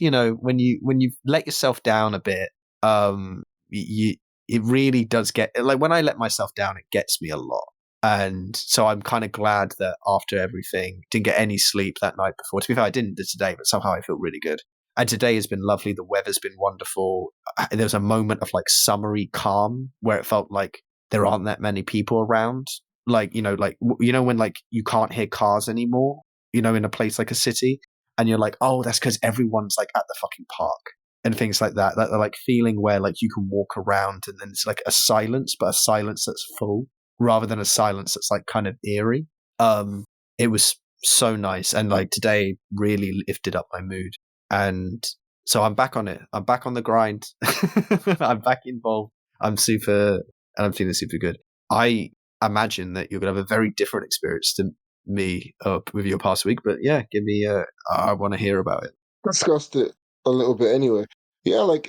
B: when you let yourself down a bit, it really does get like when I let myself down, it gets me a lot. And so I'm kind of glad that after everything, didn't get any sleep that night before. To be fair, I didn't today, but somehow I feel really good. And today has been lovely. The weather's been wonderful. There was a moment of like summery calm where it felt like there aren't that many people around. Like, when like you can't hear cars anymore, in a place like a city. And you're like, oh, that's because everyone's like at the fucking park and things like that. That like feeling where like you can walk around and then it's like a silence, but a silence that's full rather than a silence that's like kind of eerie. It was so nice. And like today really lifted up my mood. And so I'm back on it. I'm back on the grind. I'm back involved. I'm feeling super good. I imagine that you're going to have a very different experience to me with your past week, but yeah, I want to hear about it.
A: Discussed it a little bit anyway. Yeah, like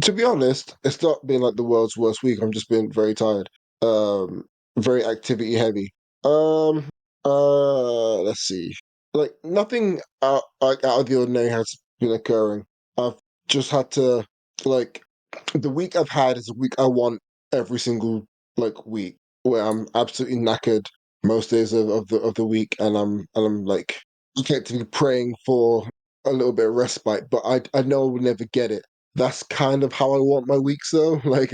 A: to be honest, it's not been like the world's worst week. I'm just been very tired. Um, very activity heavy. Um, let's see. Like nothing out of the ordinary has been occurring. I've just had to like the week I've had is a week I want every single like week where I'm absolutely knackered most days of the week, and I'm like effectively praying for a little bit of respite, but I know I will never get it. That's kind of how I want my weeks though. Like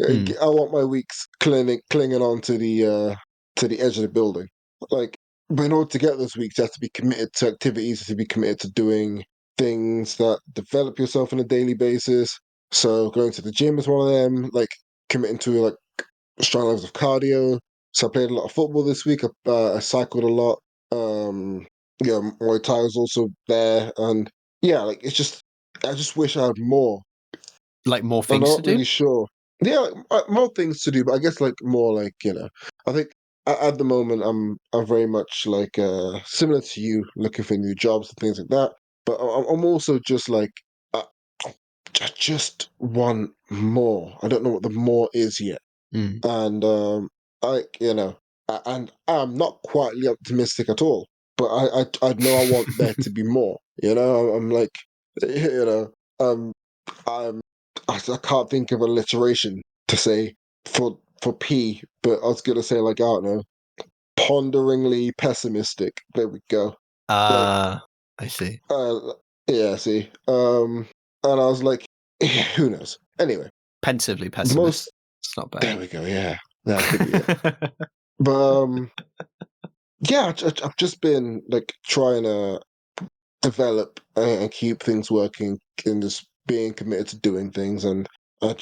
B: Mm.
A: I want my weeks clinging on to the edge of the building. Like, but in order to get those weeks, you have to be committed to activities, to be committed to doing things that develop yourself on a daily basis. So going to the gym is one of them. Like committing to like strong levels of cardio. So I played a lot of football this week. I cycled a lot. Yeah, Muay Thai was also there, and yeah, like it's just I just wish I had more.
B: Like more
A: I'm
B: things to
A: not
B: do?
A: really sure. Yeah, more things to do, but I guess like more like I think at the moment I'm very much like similar to you, looking for new jobs and things like that. But I'm also just like I, I just want more. I don't know what the more is yet,
B: Mm.
A: and like and I'm not quietly optimistic at all. But I know I want there to be more. I'm like you know um I'm I can't think of alliteration to say for P, but I was gonna say like I don't know, ponderingly pessimistic. There we go. Like
B: Uh, I see.
A: uh yeah, see. And I was like, who knows? Anyway,
B: Pensively pessimist.
A: most
B: It's not bad.
A: there we go. Yeah, that could be it. But yeah, I've just been like trying to develop and keep things working and just being committed to doing things and I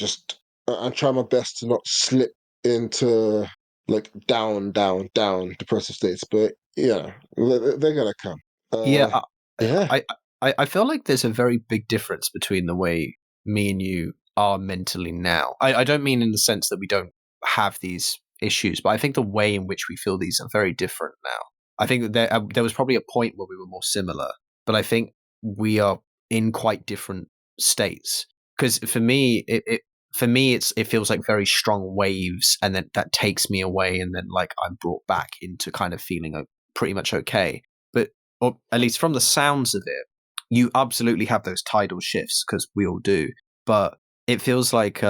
A: try my best to not slip into like down depressive states, but yeah, they're gonna come.
B: Yeah,
A: Yeah.
B: I feel like there's a very big difference between the way me and you are mentally now. I don't mean in the sense that we don't have these issues, but I think the way in which we feel these are very different now. I think that there was probably a point where we were more similar, but I think we are in quite different states. Because for me it feels like very strong waves, and then that takes me away, and then like I'm brought back into kind of feeling pretty much okay. But or at least from the sounds of it, you absolutely have those tidal shifts because we all do. But it feels like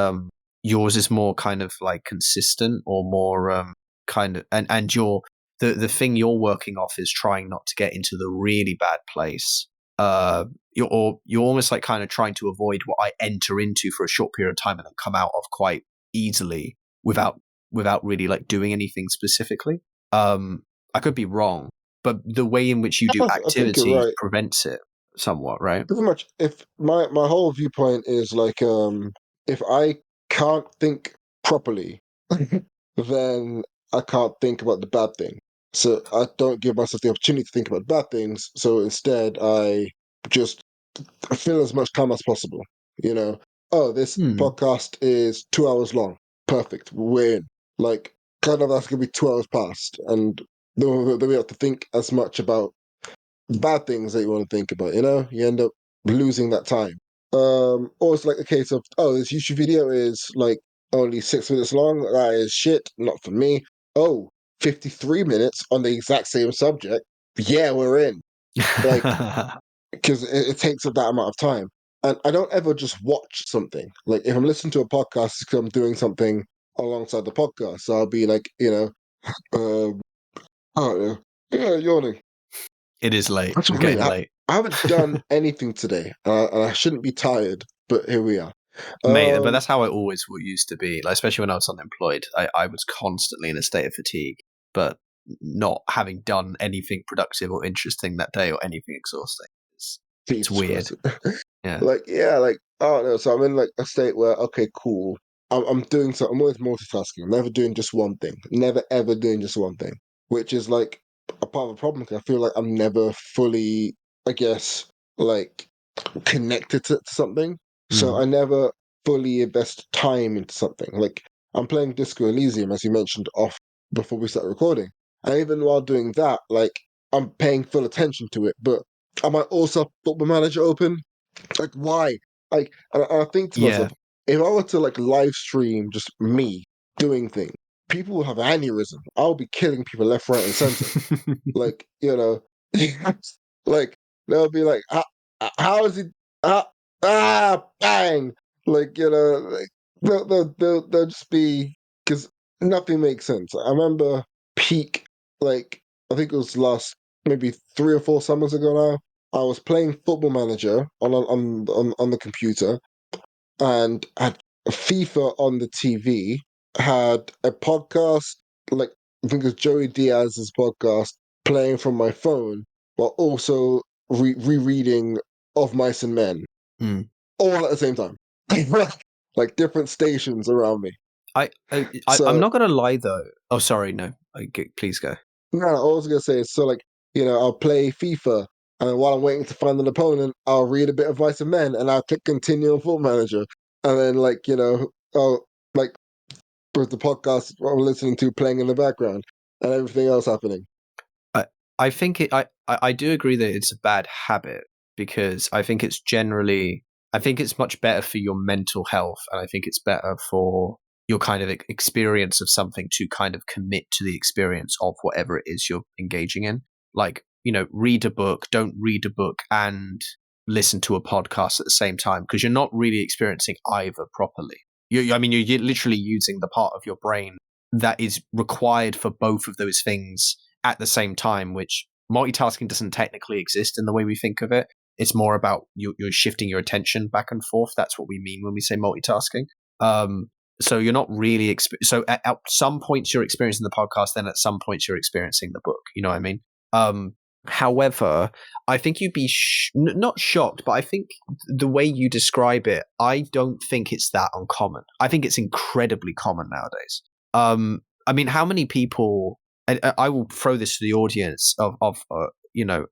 B: yours is more kind of like consistent or more kind of and the thing you're working off is trying not to get into the really bad place. You're almost like kind of trying to avoid what I enter into for a short period of time and then come out of quite easily without really like doing anything specifically. I could be wrong, but the way in which you do
A: I think you're
B: activity
A: right.
B: prevents it somewhat, right?
A: Pretty much, if my whole viewpoint is like, if I can't think properly, then I can't think about the bad thing. So I don't give myself the opportunity to think about bad things. So instead, I just fill as much time as possible. You know, oh, this
B: Hmm.
A: podcast is 2 hours long. Perfect, we're in. Like, kind of that's gonna be 2 hours past, and then we have to think as much about bad things that you want to think about, you end up losing that time. Or it's like a case of, oh, this YouTube video is like only 6 minutes long. That is shit, not for me. Oh, 53 minutes on the exact same subject. Yeah, we're in. Like, because it takes up that amount of time. And I don't ever just watch something. Like, if I'm listening to a podcast, it's because I'm doing something alongside the podcast. So I'll be like, um, I don't know, yeah, yawning.
B: It is late.
A: That's
B: We're
A: what I mean.
B: getting
A: I,
B: late.
A: I haven't done anything today, and I shouldn't be tired, but here we are.
B: Mate, but
A: Um,
B: that's how I always used to be. Like, especially when I was unemployed, I was constantly in a state of fatigue, but not having done anything productive or interesting that day or anything exhausting. It's
A: Jesus
B: weird.
A: Christ.
B: Yeah.
A: Like, yeah, like, I don't know. So I'm in like a state where, okay, cool. I'm doing so. I'm always multitasking. I'm never doing just one thing. Never ever doing just one thing, which is like a part of the problem. 'Cause I feel like I'm never fully, I guess, like connected to something. So
B: Mm.
A: I never fully invest time into something. Like I'm playing Disco Elysium, as you mentioned off before we started recording. And even while doing that, like I'm paying full attention to it. But I might also have Football Manager open. Like why? Like and I think to myself,
B: Yeah.
A: if I were to like live stream just me doing things, people will have aneurysm. I'll be killing people left, right, and center. Like, like they'll be like, how is he? Ah, bang! Like, like they'll just be because nothing makes sense. I remember peak, like I think it was last maybe 3 or 4 summers ago now. I was playing Football Manager on the computer and had FIFA on the TV, had a podcast, like I think it was Joey Diaz's podcast, playing from my phone, while also rereading Of Mice and Men,
B: Mm.
A: all at the same time. like different stations around me.
B: I'm
A: So
B: not gonna lie though. Oh, sorry, no. Please go.
A: no, I was gonna say so like I'll play FIFA, and then while I'm waiting to find an opponent, I'll read a bit of Vice of Men, and I'll click continue on Football Manager, and then I'll like with the podcast I'm listening to playing in the background, and everything else happening.
B: I I think I do agree that it's a bad habit because I think it's generally I think it's much better for your mental health and I think it's better for your kind of experience of something to kind of commit to the experience of whatever it is you're engaging in. Like, read a book, don't read a book and listen to a podcast at the same time because you're not really experiencing either properly. I mean, you're literally using the part of your brain that is required for both of those things at the same time, which multitasking doesn't technically exist in the way we think of it. It's more about you're shifting your attention back and forth. That's what we mean when we say multitasking. So you're not really so at some points you're experiencing the podcast, then at some points you're experiencing the book. You know what I mean? However, I think you'd be not shocked, but I think the way you describe it, I don't think it's that uncommon. I think it's incredibly common nowadays. I mean, how many people? I will throw this to the audience of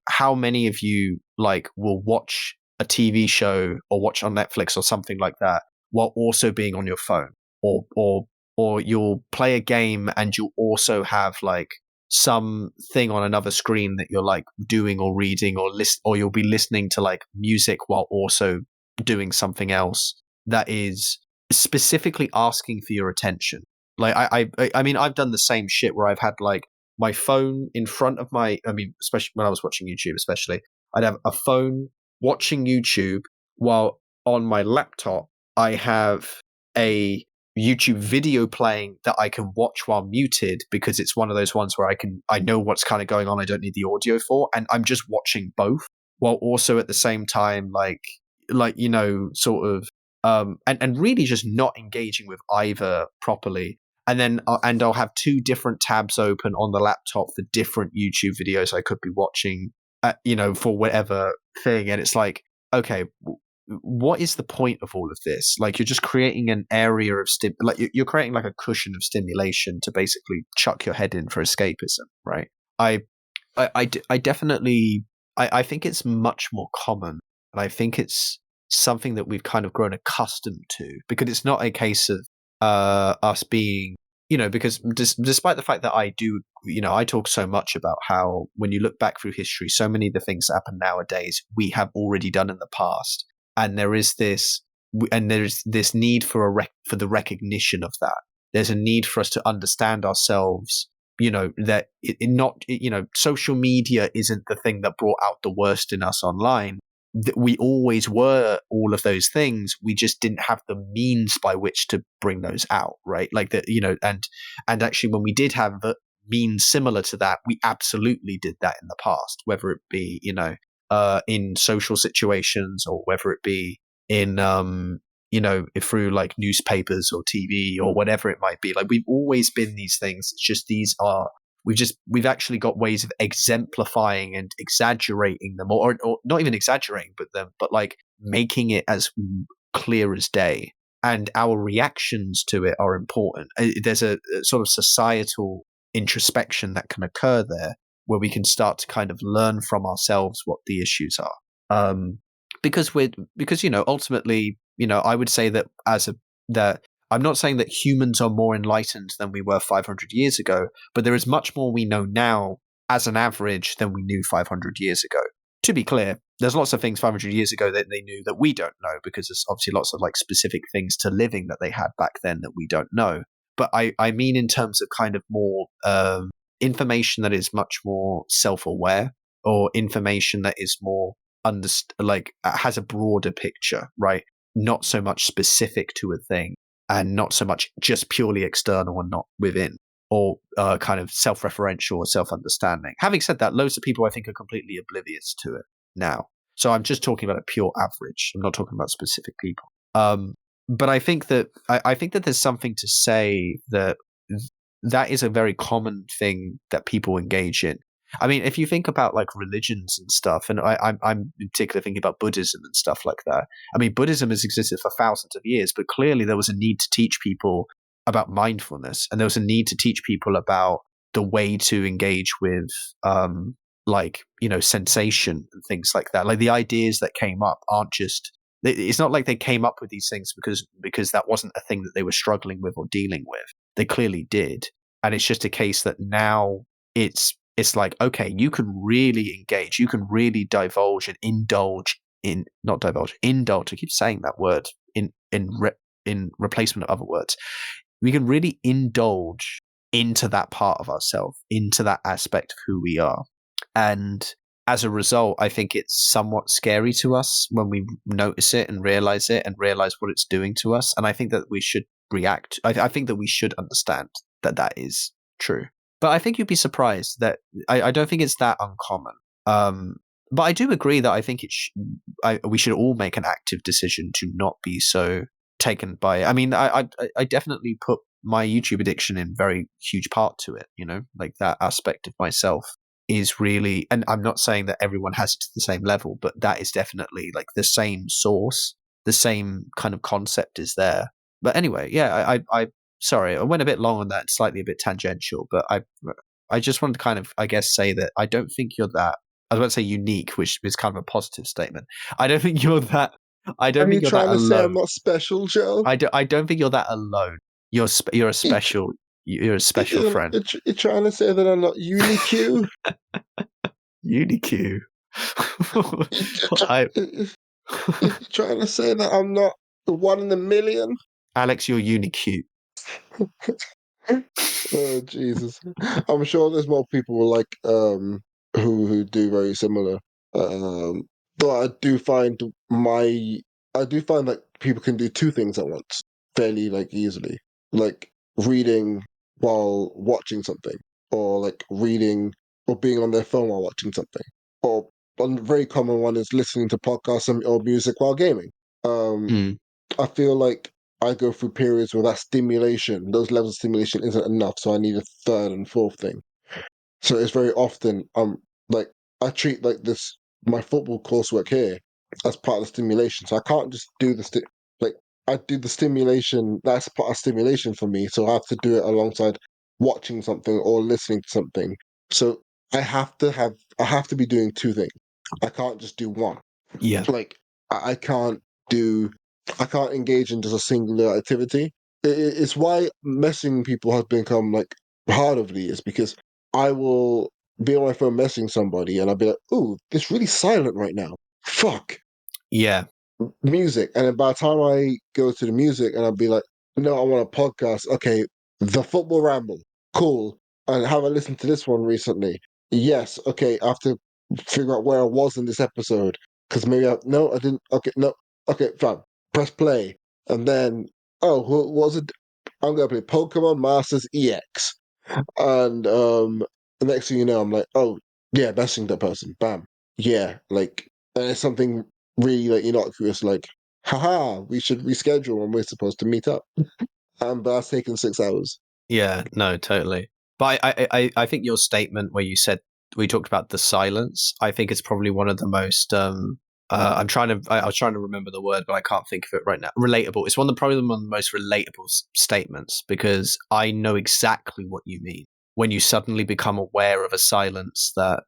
B: how many of you like will watch a TV show or watch on Netflix or something like that while also being on your phone, or you'll play a game and you'll also have like something on another screen that you're like doing or reading or you'll be listening to like music while also doing something else that is specifically asking for your attention. Like I mean, I've done the same shit where I've had like my phone in front of especially when I was watching YouTube, especially I'd have a phone watching YouTube while on my laptop I have a YouTube video playing that I can watch while muted because it's one of those ones where I know what's kind of going on. I don't need the audio for, and I'm just watching both while also at the same time sort of and really just not engaging with either properly. And then I'll have two different tabs open on the laptop for different YouTube videos I could be watching, for whatever thing. And it's like, okay, what is the point of all of this? Like, you're just creating an area of you're creating like a cushion of stimulation to basically chuck your head in for escapism, right? I definitely I think it's much more common, and I think it's something that we've kind of grown accustomed to because it's not a case of us being, because despite the fact that I talk so much about how when you look back through history, so many of the things that happen nowadays we have already done in the past, and there's this need for for the recognition of that. There's a need for us to understand ourselves. That social media isn't the thing that brought out the worst in us online. We always were all of those things. We just didn't have the means by which to bring those out, right? Like that, and actually when we did have the means similar to that, we absolutely did that in the past, whether it be, in social situations or whether it be in, through like newspapers or TV or whatever it might be. Like we've always been these things. It's just we've actually got ways of exemplifying and exaggerating them, or not even exaggerating, but like making it as clear as day. And our reactions to it are important. There's a sort of societal introspection that can occur there where we can start to kind of learn from ourselves what the issues are. Because ultimately, I would say that that I'm not saying that humans are more enlightened than we were 500 years ago, but there is much more we know now as an average than we knew 500 years ago. To be clear, there's lots of things 500 years ago that they knew that we don't know because there's obviously lots of like specific things to living that they had back then that we don't know. But I mean in terms of kind of more information that is much more self-aware, or information that is more has a broader picture, right? Not so much specific to a thing, and not so much just purely external and not within, or kind of self-referential or self-understanding. Having said that, loads of people I think are completely oblivious to it now. So I'm just talking about a pure average. I'm not talking about specific people. But I think that I think that there's something to say that is a very common thing that people engage in. I mean, if you think about like religions and stuff, and I'm in particular thinking about Buddhism and stuff like that. I mean, Buddhism has existed for thousands of years, but clearly there was a need to teach people about mindfulness, and there was a need to teach people about the way to engage with, like, you know, sensation and things like that. Like the ideas that came up aren't just. It's not like they came up with these things because that wasn't a thing that they were struggling with or dealing with. They clearly did, and it's just a case that now it's like, okay, you can really engage, you can really divulge and indulge in, not divulge, indulge. I keep saying that word in replacement of other words. We can really indulge into that part of ourselves, into that aspect of who we are. And as a result, I think it's somewhat scary to us when we notice it and realize what it's doing to us. And I think that we should react. I think that we should understand that that is true. But I think you'd be surprised that I don't think it's that uncommon. But I do agree that I think we should all make an active decision to not be so taken by it. I mean, I definitely put my YouTube addiction in very huge part to it. You know, like that aspect of myself is really, and I'm not saying that everyone has it to the same level, but that is definitely like the same source, the same kind of concept is there. But anyway, yeah, I sorry, I went a bit long on that, slightly a bit tangential, but I just wanted to kind of, I guess, say that I don't think you're that. I was about to say unique, which is kind of a positive statement. I don't think you're that. I don't
A: Are you
B: think you're that
A: trying to say I'm
B: alone.
A: not special, Joe?
B: I don't think you're that alone. You're a special. You're a special friend.
A: You're trying to say that I'm not unique?
B: Unique. I,
A: You're trying to say that I'm not the one in a million?
B: Alex, you're unique.
A: Oh Jesus! I'm sure there's more people like who do very similar. Um, but I do find that people can do two things at once fairly like easily, like reading while watching something, or like reading or being on their phone while watching something, or one very common one is listening to podcasts or music while gaming. Um,
B: Mm,
A: I feel like I go through periods where that stimulation, those levels of stimulation isn't enough, so I need a third and fourth thing. So it's very often like I treat like this my football coursework here as part of the stimulation. So I can't just do like I do the stimulation, that's part of stimulation for me. So I have to do it alongside watching something or listening to something. So I have to be doing two things. I can't just do one.
B: yeah.
A: Like I can't do I can't engage in just a singular activity. It's why messaging people has become like hard over the years because I will be on my phone messaging somebody and I'll be like, "Ooh, it's really silent right now. Fuck
B: Yeah.
A: music." And then by the time I go to the music and I'll be like, "No, I want a podcast." Okay, the football ramble, cool. And have I listened to this one recently? Yes. Okay, I have to figure out where I was in this episode because maybe no, I didn't. Okay, no. Okay, fine. Press play, and then what was it? I'm gonna play Pokemon Masters EX, and the next thing you know, I'm like, oh yeah, messaging that person, bam, yeah, like, and it's something really like innocuous, like, haha, we should reschedule when we're supposed to meet up, but that's taken 6 hours.
B: Yeah, no, totally. But I think your statement where you said we talked about the silence, I think it's probably one of the most I was trying to remember the word, but I can't think of it right now. Relatable. It's probably one of the most relatable statements because I know exactly what you mean when you suddenly become aware of a silence that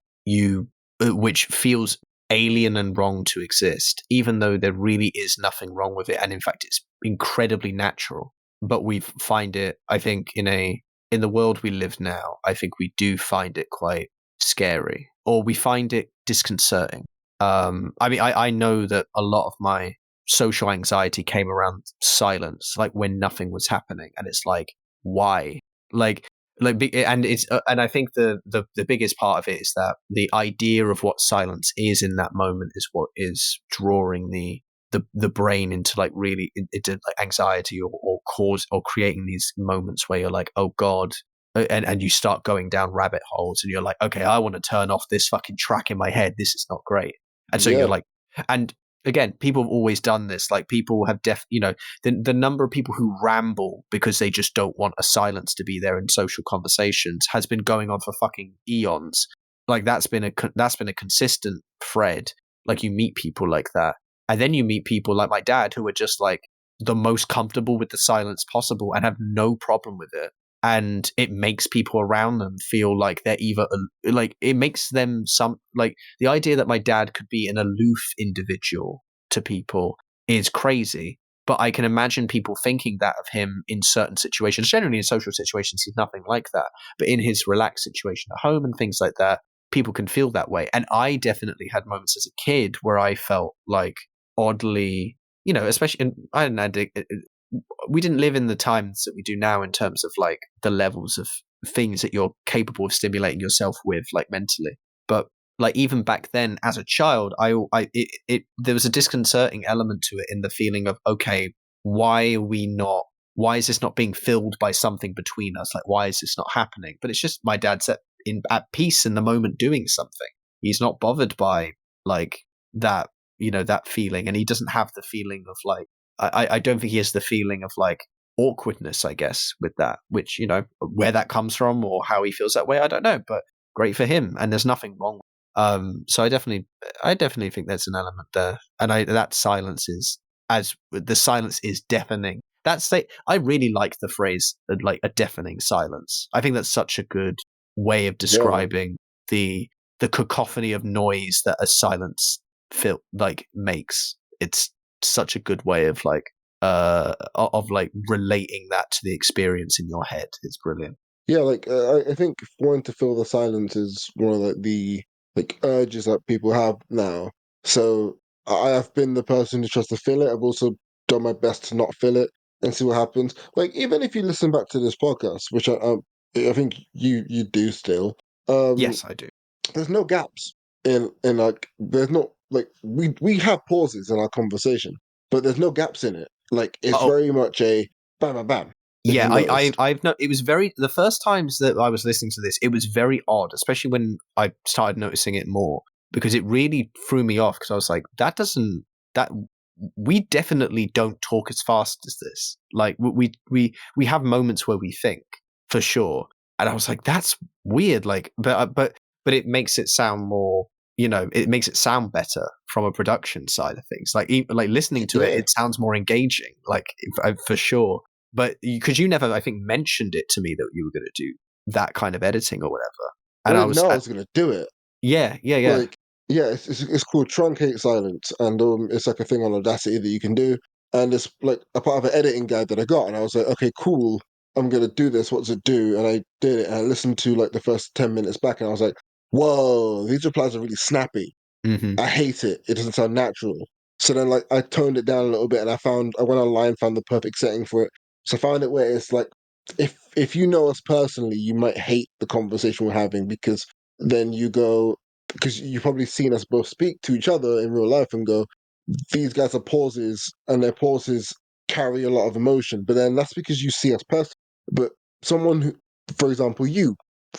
B: which feels alien and wrong to exist, even though there really is nothing wrong with it, and in fact, it's incredibly natural. But we find it, I think, in the world we live now, I think we do find it quite scary, or we find it disconcerting. I mean, I know that a lot of my social anxiety came around silence, like when nothing was happening, and it's like, why? Like, and and I think the biggest part of it is that the idea of what silence is in that moment is what is drawing the brain into like really into like anxiety or cause or creating these moments where you're like, oh God, and you start going down rabbit holes and you're like, okay, I want to turn off this fucking track in my head. This is not great. And so you're
A: Yeah,
B: like, and again, people have always done this. Like people have the number of people who ramble because they just don't want a silence to be there in social conversations has been going on for fucking eons. like that's been a consistent thread. Like you meet people like that, and then you meet people like my dad who are just like the most comfortable with the silence possible and have no problem with it. And it makes people around them feel like they're either like it makes them like the idea that my dad could be an aloof individual to people is crazy. But I can imagine people thinking that of him in certain situations. Generally, in social situations, he's nothing like that. But in his relaxed situation at home and things like that, people can feel that way. And I definitely had moments as a kid where I felt like oddly, especially I don't know, we didn't live in the times that we do now in terms of like the levels of things that you're capable of stimulating yourself with, like mentally. But like even back then, as a child, there was a disconcerting element to it in the feeling of, okay, why is this not being filled by something between us? Like, why is this not happening? But it's just my dad's at peace in the moment doing something. He's not bothered by like that, that feeling, and he doesn't have the feeling of like I don't think he has the feeling of like awkwardness, I guess, with that, which, where that comes from or how he feels that way, I don't know, but great for him. And there's nothing wrong. So I definitely think there's an element there. And that silence is, as the silence is deafening. I really like the phrase like a deafening silence. I think that's such a good way of
A: Yeah.
B: describing the cacophony of noise that a silence makes. It's such a good way of like relating that to the experience in your head. It's brilliant.
A: Yeah, like I think wanting to fill the silence is one of the like urges that people have now. So I have been the person who tries to fill it. I've also done my best to not fill it and see what happens. Like even if you listen back to this podcast, which I think you do still, um,
B: Yes, I do.
A: there's no gaps in like there's not like we have pauses in our conversation, but there's no gaps in it. Like it's
B: Oh,
A: very much a bam bam bam. If
B: yeah,
A: you noticed.
B: I've no. It was the first times that I was listening to this, it was very odd, especially when I started noticing it more because it really threw me off because I was like, that we definitely don't talk as fast as this. Like we have moments where we think for sure, and I was like, that's weird. Like, but it makes it sound more. It makes it sound better from a production side of things. Like even like listening to it,
A: Yeah.
B: it sounds more engaging. Like for sure. But because you never, I think, mentioned it to me that you were going to do that kind of editing or whatever,
A: I
B: and I
A: didn't
B: was,
A: know I was gonna do it.
B: yeah.
A: Like, yeah, it's called truncate silence, and it's like a thing on Audacity that you can do, and it's like a part of an editing guide that I got, and I was like, okay, cool, I'm gonna do this. What does it do? And I did it, and I listened to like the first 10 minutes back, and I was like, whoa, these replies are really snappy.
B: Hmm.
A: I hate it. It doesn't sound natural. So then, like, I toned it down a little bit, and I went online, found the perfect setting for it. So I found it where it's like, if you know us personally, you might hate the conversation we're having because then you go, because you've probably seen us both speak to each other in real life and go, these guys are pauses, and their pauses carry a lot of emotion. But then that's because you see us personally. But someone who, for example, you,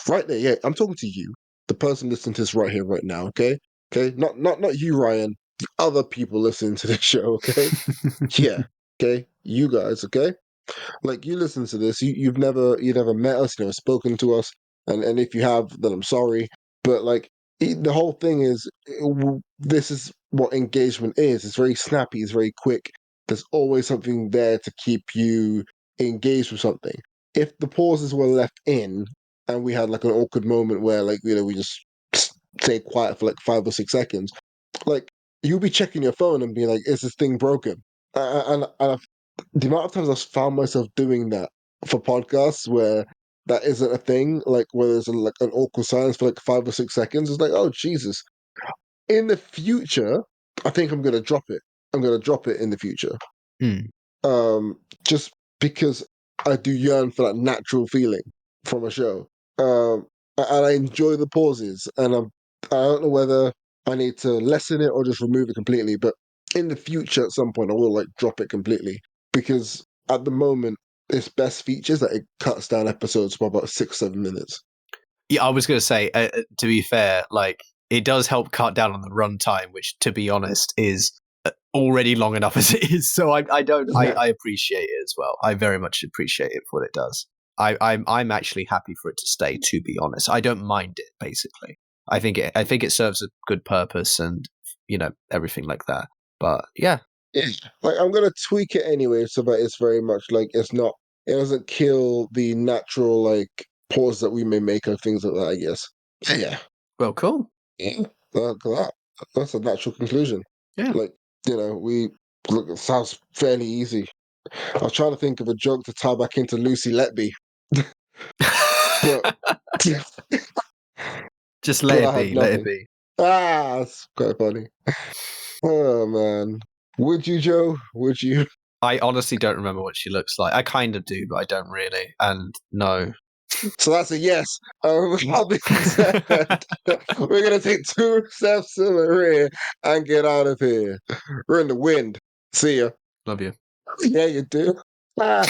A: right there, yeah, I'm talking to you, the person listening to this right here, right now, okay? Okay, not you, Ryan. The other people listening to this show, okay? Yeah, okay, you guys, okay? Like you listen to this, you never met us, you never spoken to us, and if you have, then I'm sorry. But like the whole thing is, this is what engagement is. It's very snappy. It's very quick. There's always something there to keep you engaged with something. If the pauses were left in, and we had like an awkward moment where like we just stay quiet for like 5 or 6 seconds, like you'll be checking your phone and be like, "Is this thing broken?" And the amount of times I've found myself doing that for podcasts where that isn't a thing, like where there's like an awkward silence for like 5 or 6 seconds, it's like, oh Jesus. In the future, I think I'm gonna drop it. I'm gonna drop it in the future.
B: Mm.
A: Just because I do yearn for that natural feeling from a show. And I enjoy the pauses, and I don't know whether I need to lessen it or just remove it completely. But in the future, at some point, I will like drop it completely because at the moment, its best features that it cuts down episodes by about 6, 7 minutes.
B: Yeah, I was going to say, to be fair, like it does help cut down on the runtime, which, to be honest, is already long enough as it is. So I don't,
A: Yeah,
B: I appreciate it as well. I very much appreciate it for what it does. I'm actually happy for it to stay. To be honest, I don't mind it basically. I think it serves a good purpose, and everything like that. But yeah,
A: Yeah. Like I'm gonna tweak it anyway so that it's very much like it doesn't kill the natural like pause that we may make and things like that, I guess. Yeah.
B: well, cool.
A: Yeah. That's a natural conclusion.
B: Yeah.
A: Like, we look, it sounds fairly easy. I was trying to think of a joke to tie back into Lucy Letby, but
B: Just
A: but
B: let
A: I
B: it
A: had
B: be. Let it
A: nothing.
B: be.
A: It's quite funny. Oh man. Would you, Joe? Would you?
B: I honestly don't remember what she looks like. I kind of do, but I don't really. And no.
A: So that's a yes. That being said, we're gonna take 2 steps in the rear and get out of here. We're in the wind. See ya.
B: Love you.
A: Yeah, you do. Ah.